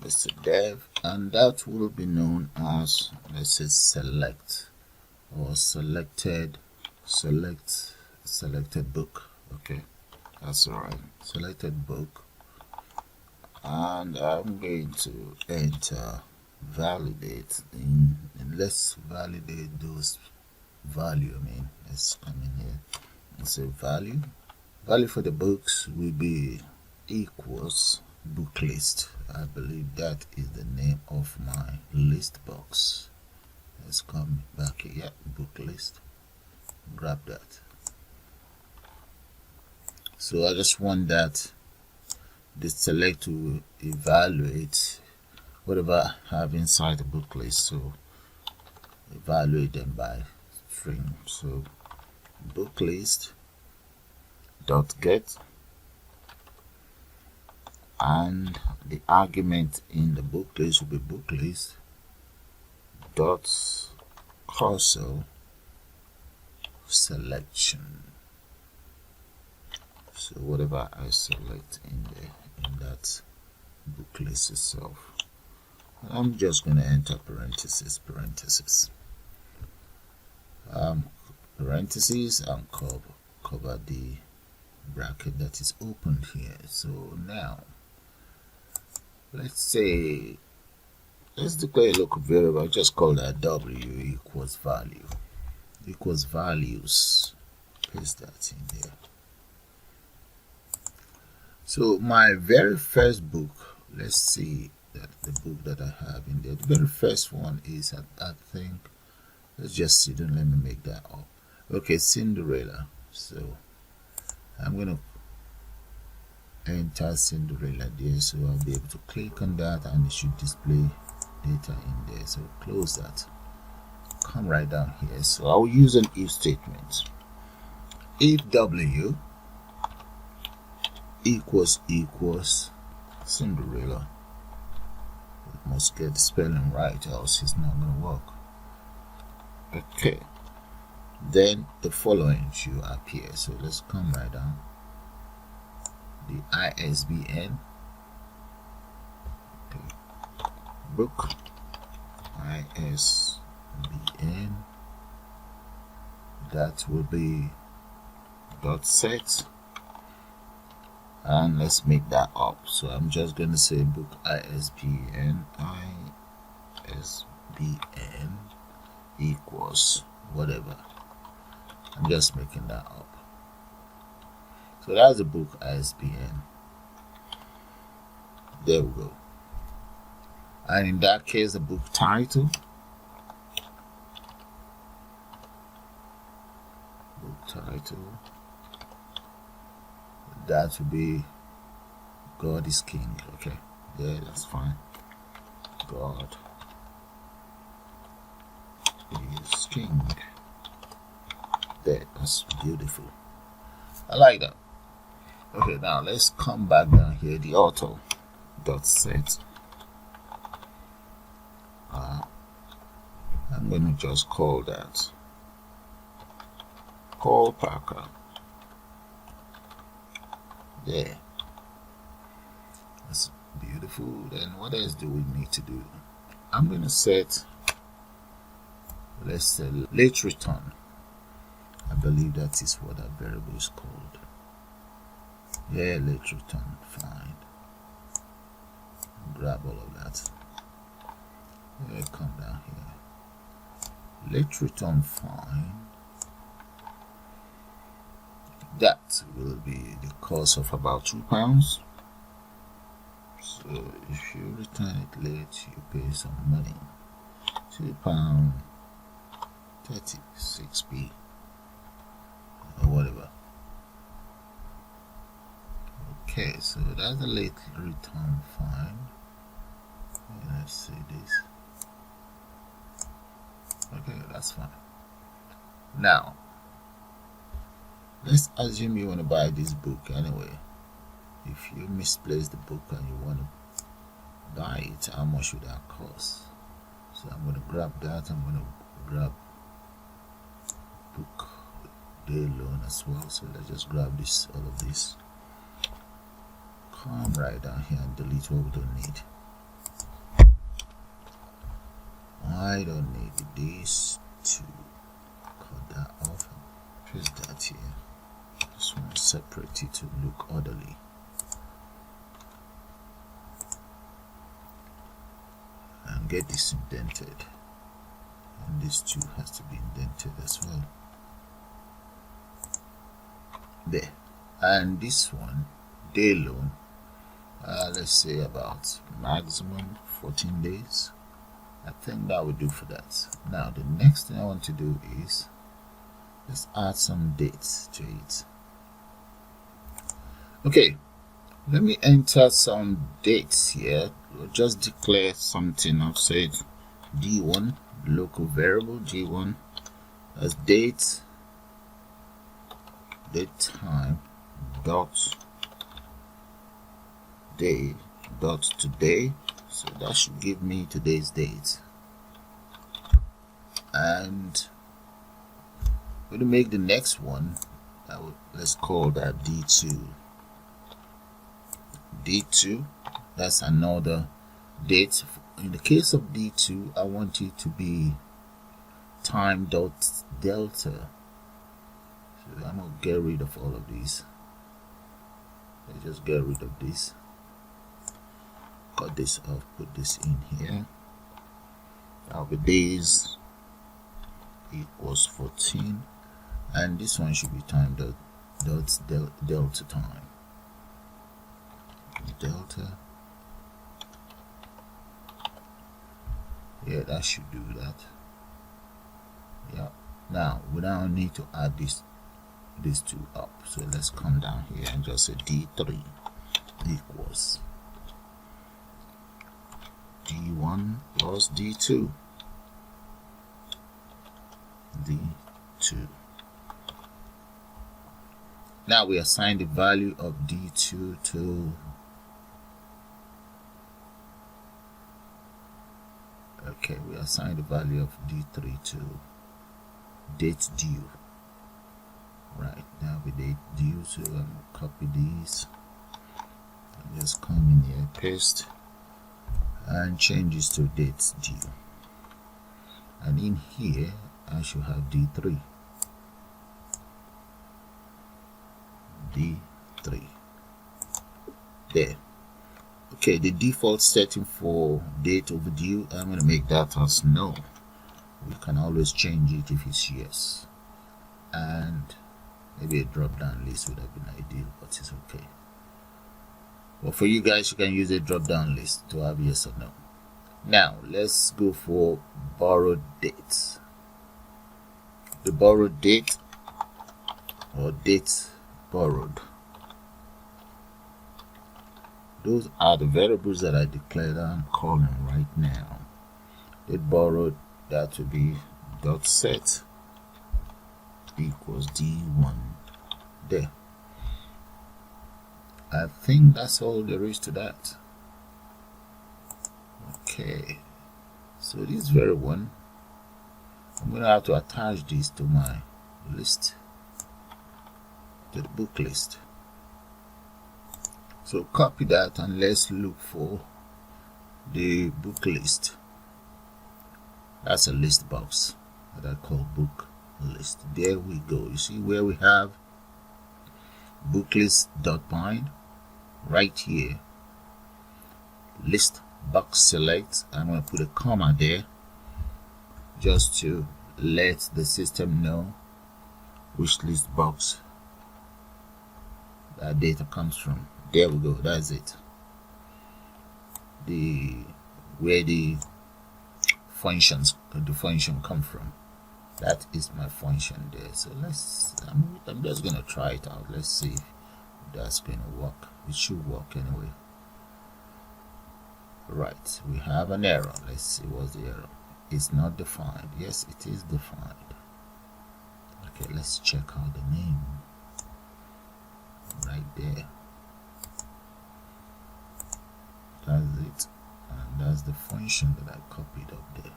Let's say dev, and that will be known as, let's say, select or selected book. Okay, that's all right, selected book. And I'm going to enter validate in, and let's validate those value. Let's come in here and say value for the books will be equals book list. I believe that is the name of my list box. Let's come back here. Yeah, book list. Grab that. So I just want that the select to evaluate whatever I have inside the book list. So evaluate them by string. So book list dot get, and the argument in the book list will be book list dot cursor selection. So whatever I select in there, in that book list itself, I'm just going to enter parentheses and cover the bracket that is opened here. So now let's declare a local variable. Just call that w equals value equals values. Paste that in there. So my very first book, let's see that the book that I have in there, the very first one is I think, let's just see, don't let me make that up. Okay, Cinderella. So I'm going to enter Cinderella there, so I'll be able to click on that and it should display data in there. So close that, come right down here. So I'll use an if statement. If w equals Cinderella, it must get the spelling right, else it's not going to work. Okay, then the following should appear. So let's come right down. The ISBN, okay, book ISBN, that will be .set, and let's make that up. So I'm just going to say book ISBN equals whatever. I'm just making that up. So that's the book ISBN. There we go. And in that case, the book title, that would be God is King. Okay, yeah, that's fine. God is King. There, that's beautiful. I like that. Okay, now let's come back down here. The Author.set. I'm going to just call that call Parker. There. That's beautiful. Then what else do we need to do? I'm going to set, let's say, late return. I believe that is what that variable is called. Yeah, late return. Fine. Grab all of that. Yeah, come down here. Late return. Fine. That will be the cost of about £2. So if you return it late, you pay some money. £2.36p or whatever. Okay, so that's the late return. Fine. Let's see this. Okay, that's fine. Now let's assume you want to buy this book anyway. If you misplace the book and you want to buy it, how much would that cost? So I'm going to grab that. I'm going to grab book day loan as well. So let's just grab this, all of this. Come right down here and delete what we don't need. I don't need this to cut that off and paste that here. Just want to separate it to look orderly. And get this indented. And this too has to be indented as well. There. And this one, day loan, let's say about maximum 14 days. I think that would do for that. Now the next thing I want to do is let's add some dates to it. Okay, let me enter some dates here. We'll just declare something. I've said D1, local variable G1 as date time dot day dot today. So that should give me today's date. And we're going to make the next one, let's call that D2. D2, that's another date. In the case of D2, I want it to be time dot delta. So I'm going to get rid of all of these. Let's just get rid of this. Cut this off, put this in here. Now the days equals 14, and this one should be time dot delta time. Delta. Yeah, that should do that. Yeah. Now we now need to add these two up. So let's come down here and just say D3 equals D1 plus D2. D2. Now we assign the value of D2 to we assign the value of D3 to DateDue. Right, now with DateDue, so I'm copy these and just come in here, paste, and change this to DateDue. And in here I should have D3. There. Okay, the default setting for DateOverDue, I'm going to make that as no. We can always change it if it's yes. And maybe a drop down list would have been ideal, but it's okay. But for you guys, you can use a drop down list to have yes or no. Now let's go for borrowed dates. The borrowed date or dates borrowed. Those are the variables that I declared I'm calling right now. DateBorrowed, that will be .set equals D1. There. I think that's all there is to that. Okay. So this very one, I'm going to have to attach this to my list, to the book list. So copy that and let's look for the book list. That's a list box that I call book list. There we go. You see where we have booklist.bind right here. List box select. I'm going to put a comma there just to let the system know which list box that data comes from. There we go. That's it. Where the function come from. That is my function there. So I'm just gonna try it out. Let's see if that's gonna work. It should work anyway. Right, we have an error. Let's see what's the error. It's not defined. Yes, it is defined. Okay, let's check out the name right there. That's it, and that's the function that I copied up there.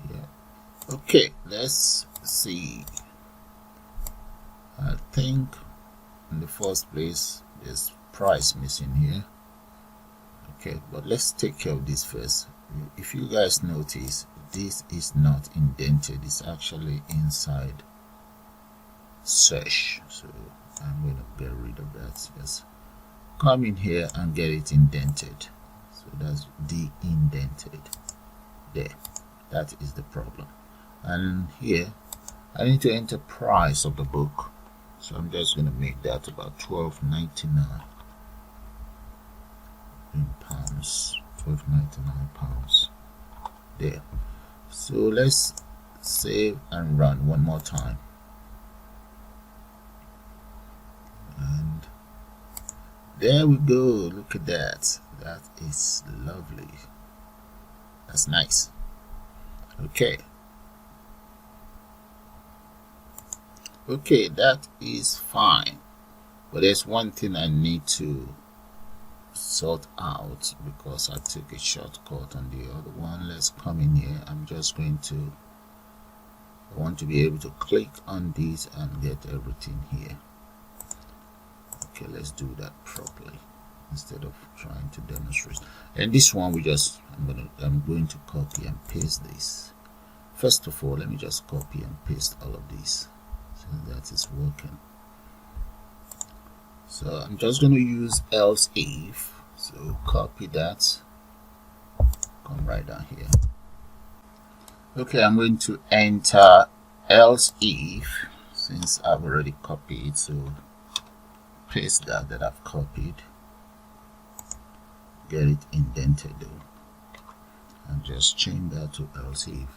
Yeah. Okay, let's see. I think in the first place there's price missing here. Okay, but let's take care of this first. If you guys notice, this is not indented. It's actually inside search. So I'm going to get rid of that. Just come in here and get it indented. So that's de-indented there. That is the problem. And here I need to enter price of the book. So I'm just going to make that about £12.99 in pounds. £12.99 there. So let's save and run one more time. And there we go. Look at that. That is lovely. That's nice. Okay. Okay, that is fine. But there's one thing I need to sort out because I took a shortcut on the other one. Let's come in here. I'm just going to, I want to be able to click on this and get everything here. Okay, let's do that properly instead of trying to demonstrate. And this one I'm going to copy and paste this. First of all, let me just copy and paste all of these so that is working. So I'm just going to use else if. So copy that, come right down here. Okay, I'm going to enter else if, since I've already copied. So paste that I've copied, get it indented though, and just change that to else if.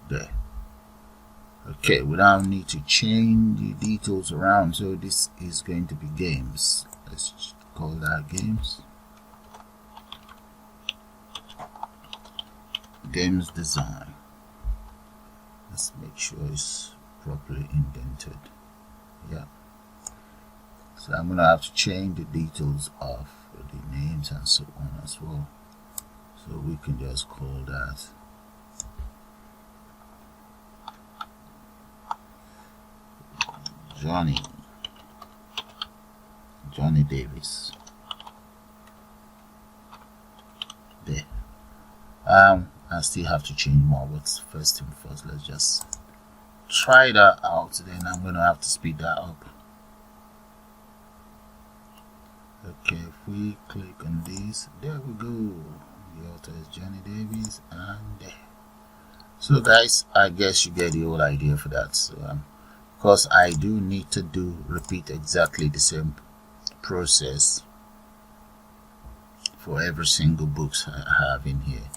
There. Okay, we now need to change the details around. So this is going to be games. Let's call that games. Games design. Let's make sure it's properly indented. Yeah. So I'm gonna have to change the details of the names and so on as well. So we can just call that Johnny Davis. There. I still have to change more, but first thing first, let's just try that out. Then I'm gonna have to speed that up. Okay, if we click on this, there we go. The author is Johnny Davis, and there. So guys, I guess you get the whole idea for that. So because I do need to repeat exactly the same process for every single books I have in here.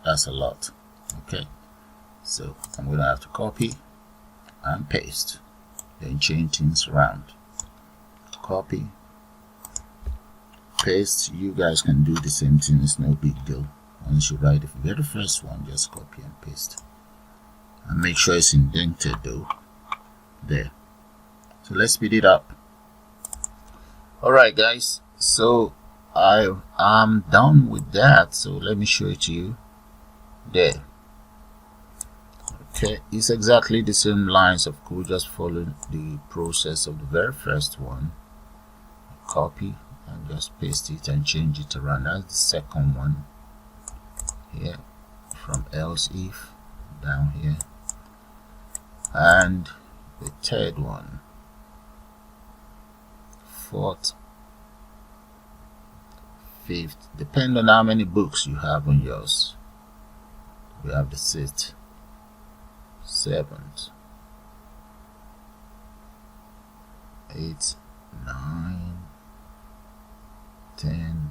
That's a lot. Okay, so I'm gonna have to copy and paste, then change things around. Copy, paste. You guys can do the same thing. It's no big deal. Once you write the very first one, just copy and paste, and make sure it's indented though. There. So let's speed it up. Alright guys, so I am done with that. So let me show it to you. There. Okay, it's exactly the same lines of code, just follow the process of the very first one. Copy and just paste it and change it around. That's the second one here, from else if down here, and the third one, fourth, fifth, depending on how many books you have on yours. We have the sixth, seventh, 8, 9, 10,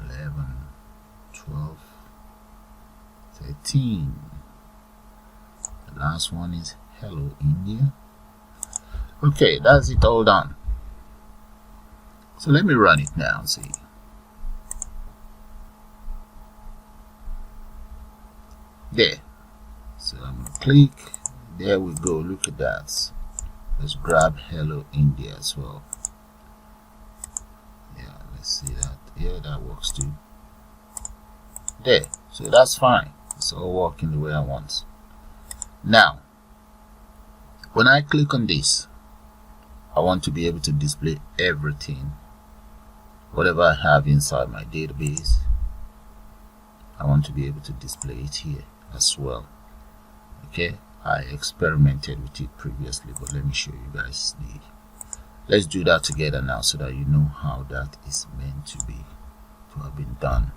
11, 12, 13. The last one is Hello India. Okay, that's it all done. So let me run it now and see. There. So I'm going to click. There we go. Look at that. Let's grab Hello India as well. Yeah, let's see that. Yeah, that works too. There. So that's fine. It's all working the way I want. Now, when I click on this, I want to be able to display everything. Whatever I have inside my database, I want to be able to display it here as well. Okay, I experimented with it previously, but let me show you guys the. Let's do that together now so that you know how that is meant to be, to have been done.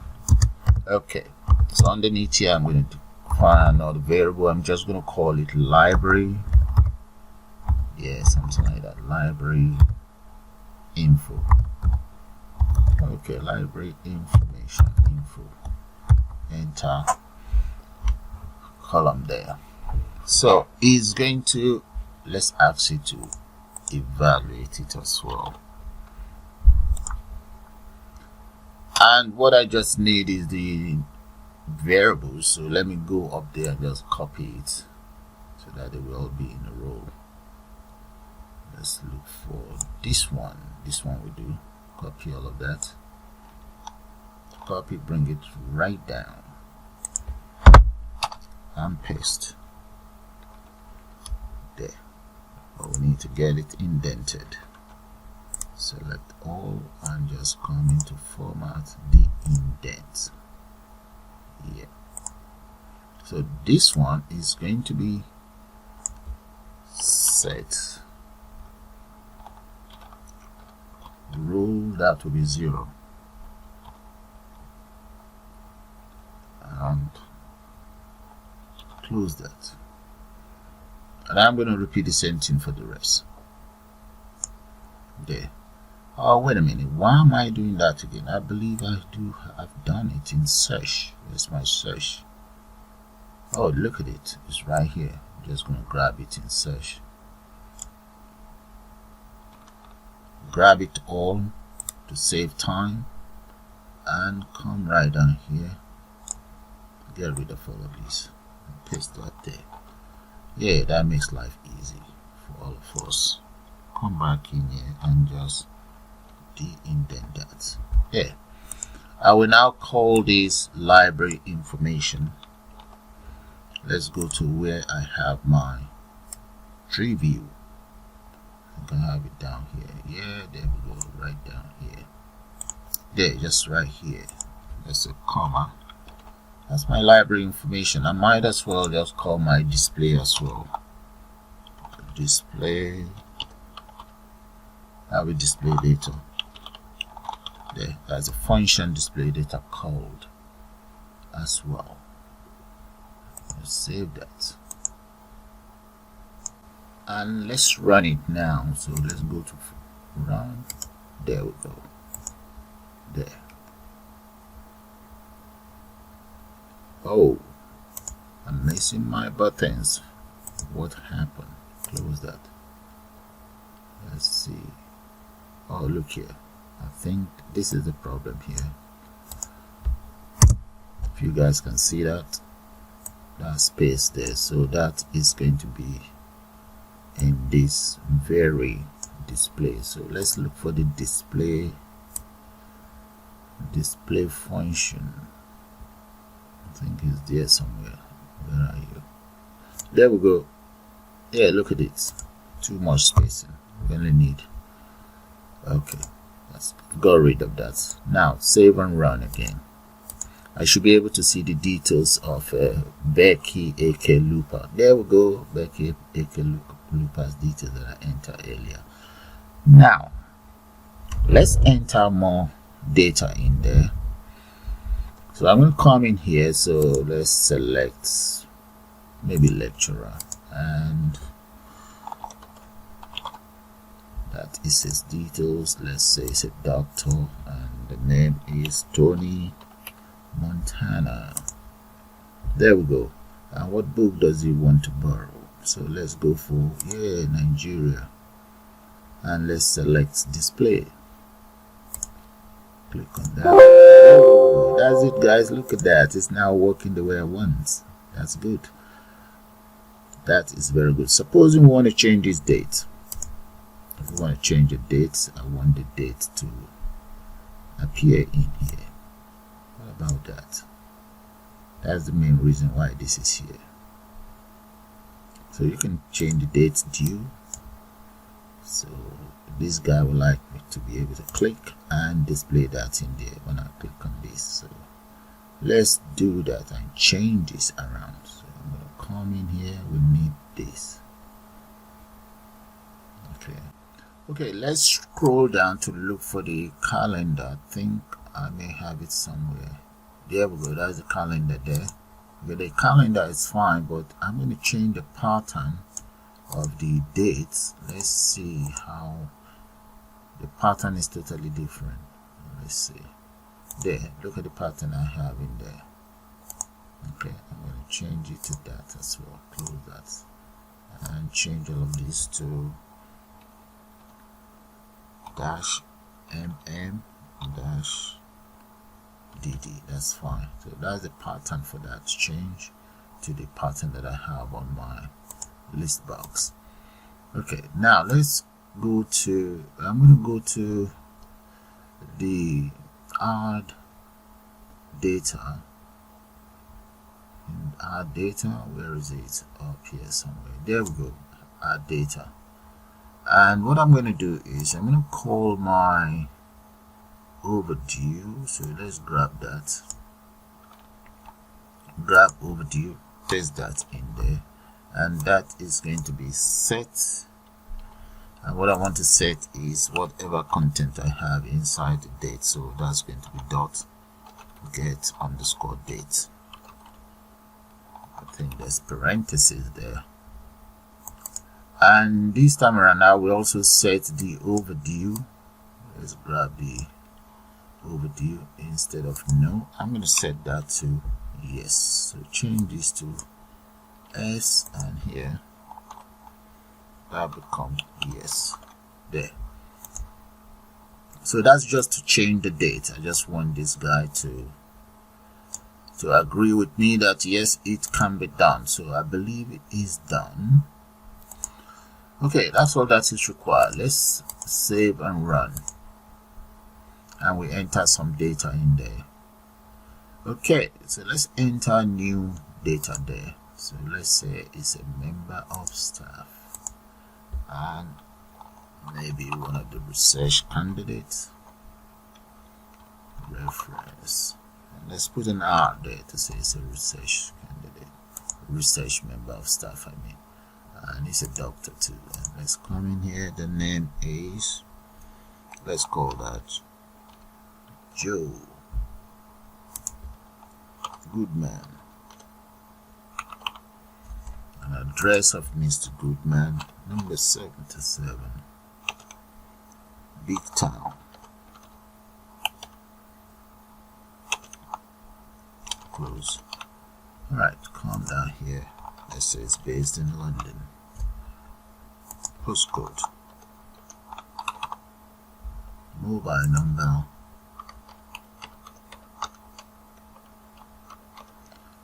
Okay, so underneath here I'm going to define another variable. I'm just going to call it library. Yeah, something like that. Library info. Okay, library information info. Enter column there. So it's going to, let's ask it to evaluate it as well. And what I just need is the variables. So let me go up there and just copy it so that they will all be in a row. Let's look for this one. This one we do. Copy all of that. Copy, bring it right down. And paste. There. But we need to get it indented. Select all and just come into format, the indent. Yeah. So this one is going to be set. Rule that will be 0. And close that. And I'm going to repeat the same thing for the rest. There. Oh, wait a minute. Why am I doing that again? I believe I do have done it in search. Where's my search? Oh, look at it. It's right here. I'm just going to grab it in search. Grab it all to save time. And come right down here. Get rid of all of these. And paste that there. Yeah, that makes life easy for all of us. Come back in here and just de-indent that. Yeah. I will now call this library information. Let's go to where I have my Treview. I'm gonna have it down here. Yeah, there we go, right down here. There, just right here. There's a comma. That's my library information. I might as well just call my display as well. Display. I will display data. There, there's a function display data called as well. Let's save that. And let's run it now. So let's go to run. There we go. There. Oh, I'm missing my buttons. What happened? Close that. Let's see. Oh, look here. I think this is the problem here. If you guys can see that space there, so that is going to be in this very display. So let's look for the display display function. I think it's there somewhere. Where are you? There we go. Yeah, look at it. Too much spacing. We only need. Okay, let's got rid of that. Now save and run again. I should be able to see the details of Becky AK Looper. There we go. Becky AK Looper's details that I entered earlier. Now let's enter more data in there. So I'm going to come in here. So let's select maybe lecturer, and that is his details. Let's say it's a doctor, and the name is Tony Montana. There we go. And what book does he want to borrow? So let's go for Nigeria, and let's select display. Click on that. Oh, that's it, guys. Look at that. It's now working the way I want. That's good. That is very good. Suppose we want to change this date. If we want to change the date, I want the date to appear in here. What about that? That's the main reason why this is here. So you can change the date due. So this guy would like me to be able to click and display that in there when I click on this. So let's do that and change this around. So I'm going to come in here. We need this. Okay, let's scroll down to look for the calendar. I think I may have it somewhere. There we go. That's the calendar there. Okay, the calendar is fine, but I'm going to change the pattern of the dates. Let's see how the pattern is totally different. Let's see. There, look at the pattern I have in there. Okay, I'm going to change it to that as well. Close that and change all of this to -mm -dd. That's fine. So that's the pattern for that. Change to the pattern that I have on my list box. Okay, now let's go to, I'm going to go to the add data. And add data, where is it? Up here somewhere. There we go. Add data. And what I'm going to do is I'm going to call my overdue. So let's grab that. Grab overdue, paste that in there, and that is going to be set. And what I want to set is whatever content I have inside the date. So that's going to be dot get underscore date. I think there's parentheses there. And this time around now we also set the overdue. Let's grab the overdue instead of no. I'm going to set that to yes. So change this to S, and here that becomes yes. There. So that's just to change the date. I just want this guy to agree with me that yes, it can be done. So I believe it is done. Okay, that's all that is required. Let's save and run, and we enter some data in there. Okay, so let's enter new data there. So let's say it's a member of staff, and maybe one of the research candidates. Reference, and let's put an R there to say it's a research candidate, research member of staff, I mean. And he's a doctor too. And let's come in here. The name is, let's call that Joe Goodman. An address of Mr. Goodman, number 77, Big Town. Close. Alright, come down here. Let's say it's based in London. Postcode. Mobile number.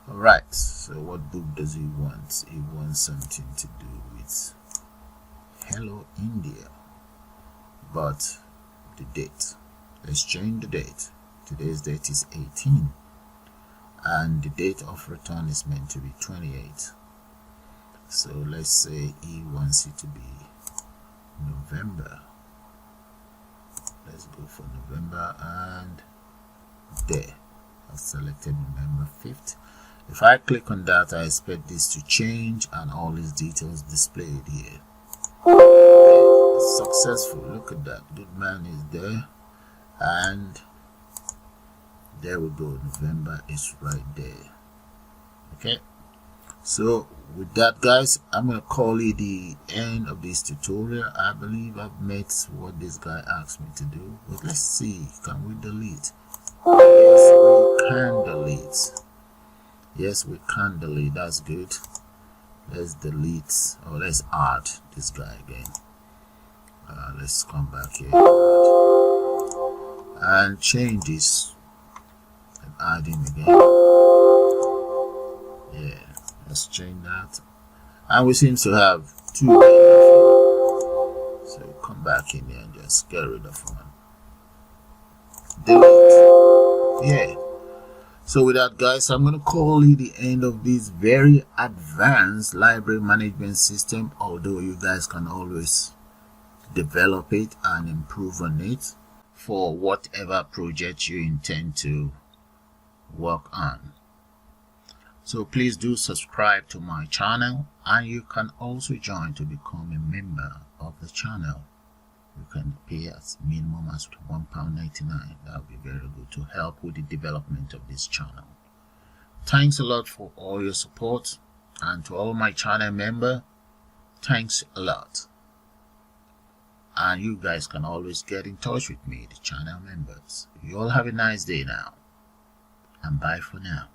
Alright, so what book does he want? He wants something to do with Hello India. But the date. Let's change the date Today's date is 18, and the date of return is meant to be 28. So let's say he wants it to be November. Let's go for November, and there I've selected November 5th. If I click on that, I expect this to change and all these details displayed here. It's successful. Look at that. Good man is there, and there we go. November is right there. Okay, so with that, guys, I'm gonna call it the end of this tutorial. I believe I've met what this guy asked me to do, but let's see, can we delete? Yes, we can delete. Yes, we can delete. That's good. Let's delete, or let's add this guy again. Let's come back here and change this and add him again. Yeah, let's change that, and we seem to have two. So come back in here and just get rid of one. Delete. Yeah. So with that, guys, I'm going to call it the end of this very advanced library management system, although you guys can always develop it and improve on it for whatever project you intend to work on. So please do subscribe to my channel, and you can also join to become a member of the channel. You can pay as minimum as £1.99. That would be very good to help with the development of this channel. Thanks a lot for all your support, and to all my channel members, thanks a lot. And you guys can always get in touch with me, the channel members. You all have a nice day now, and bye for now.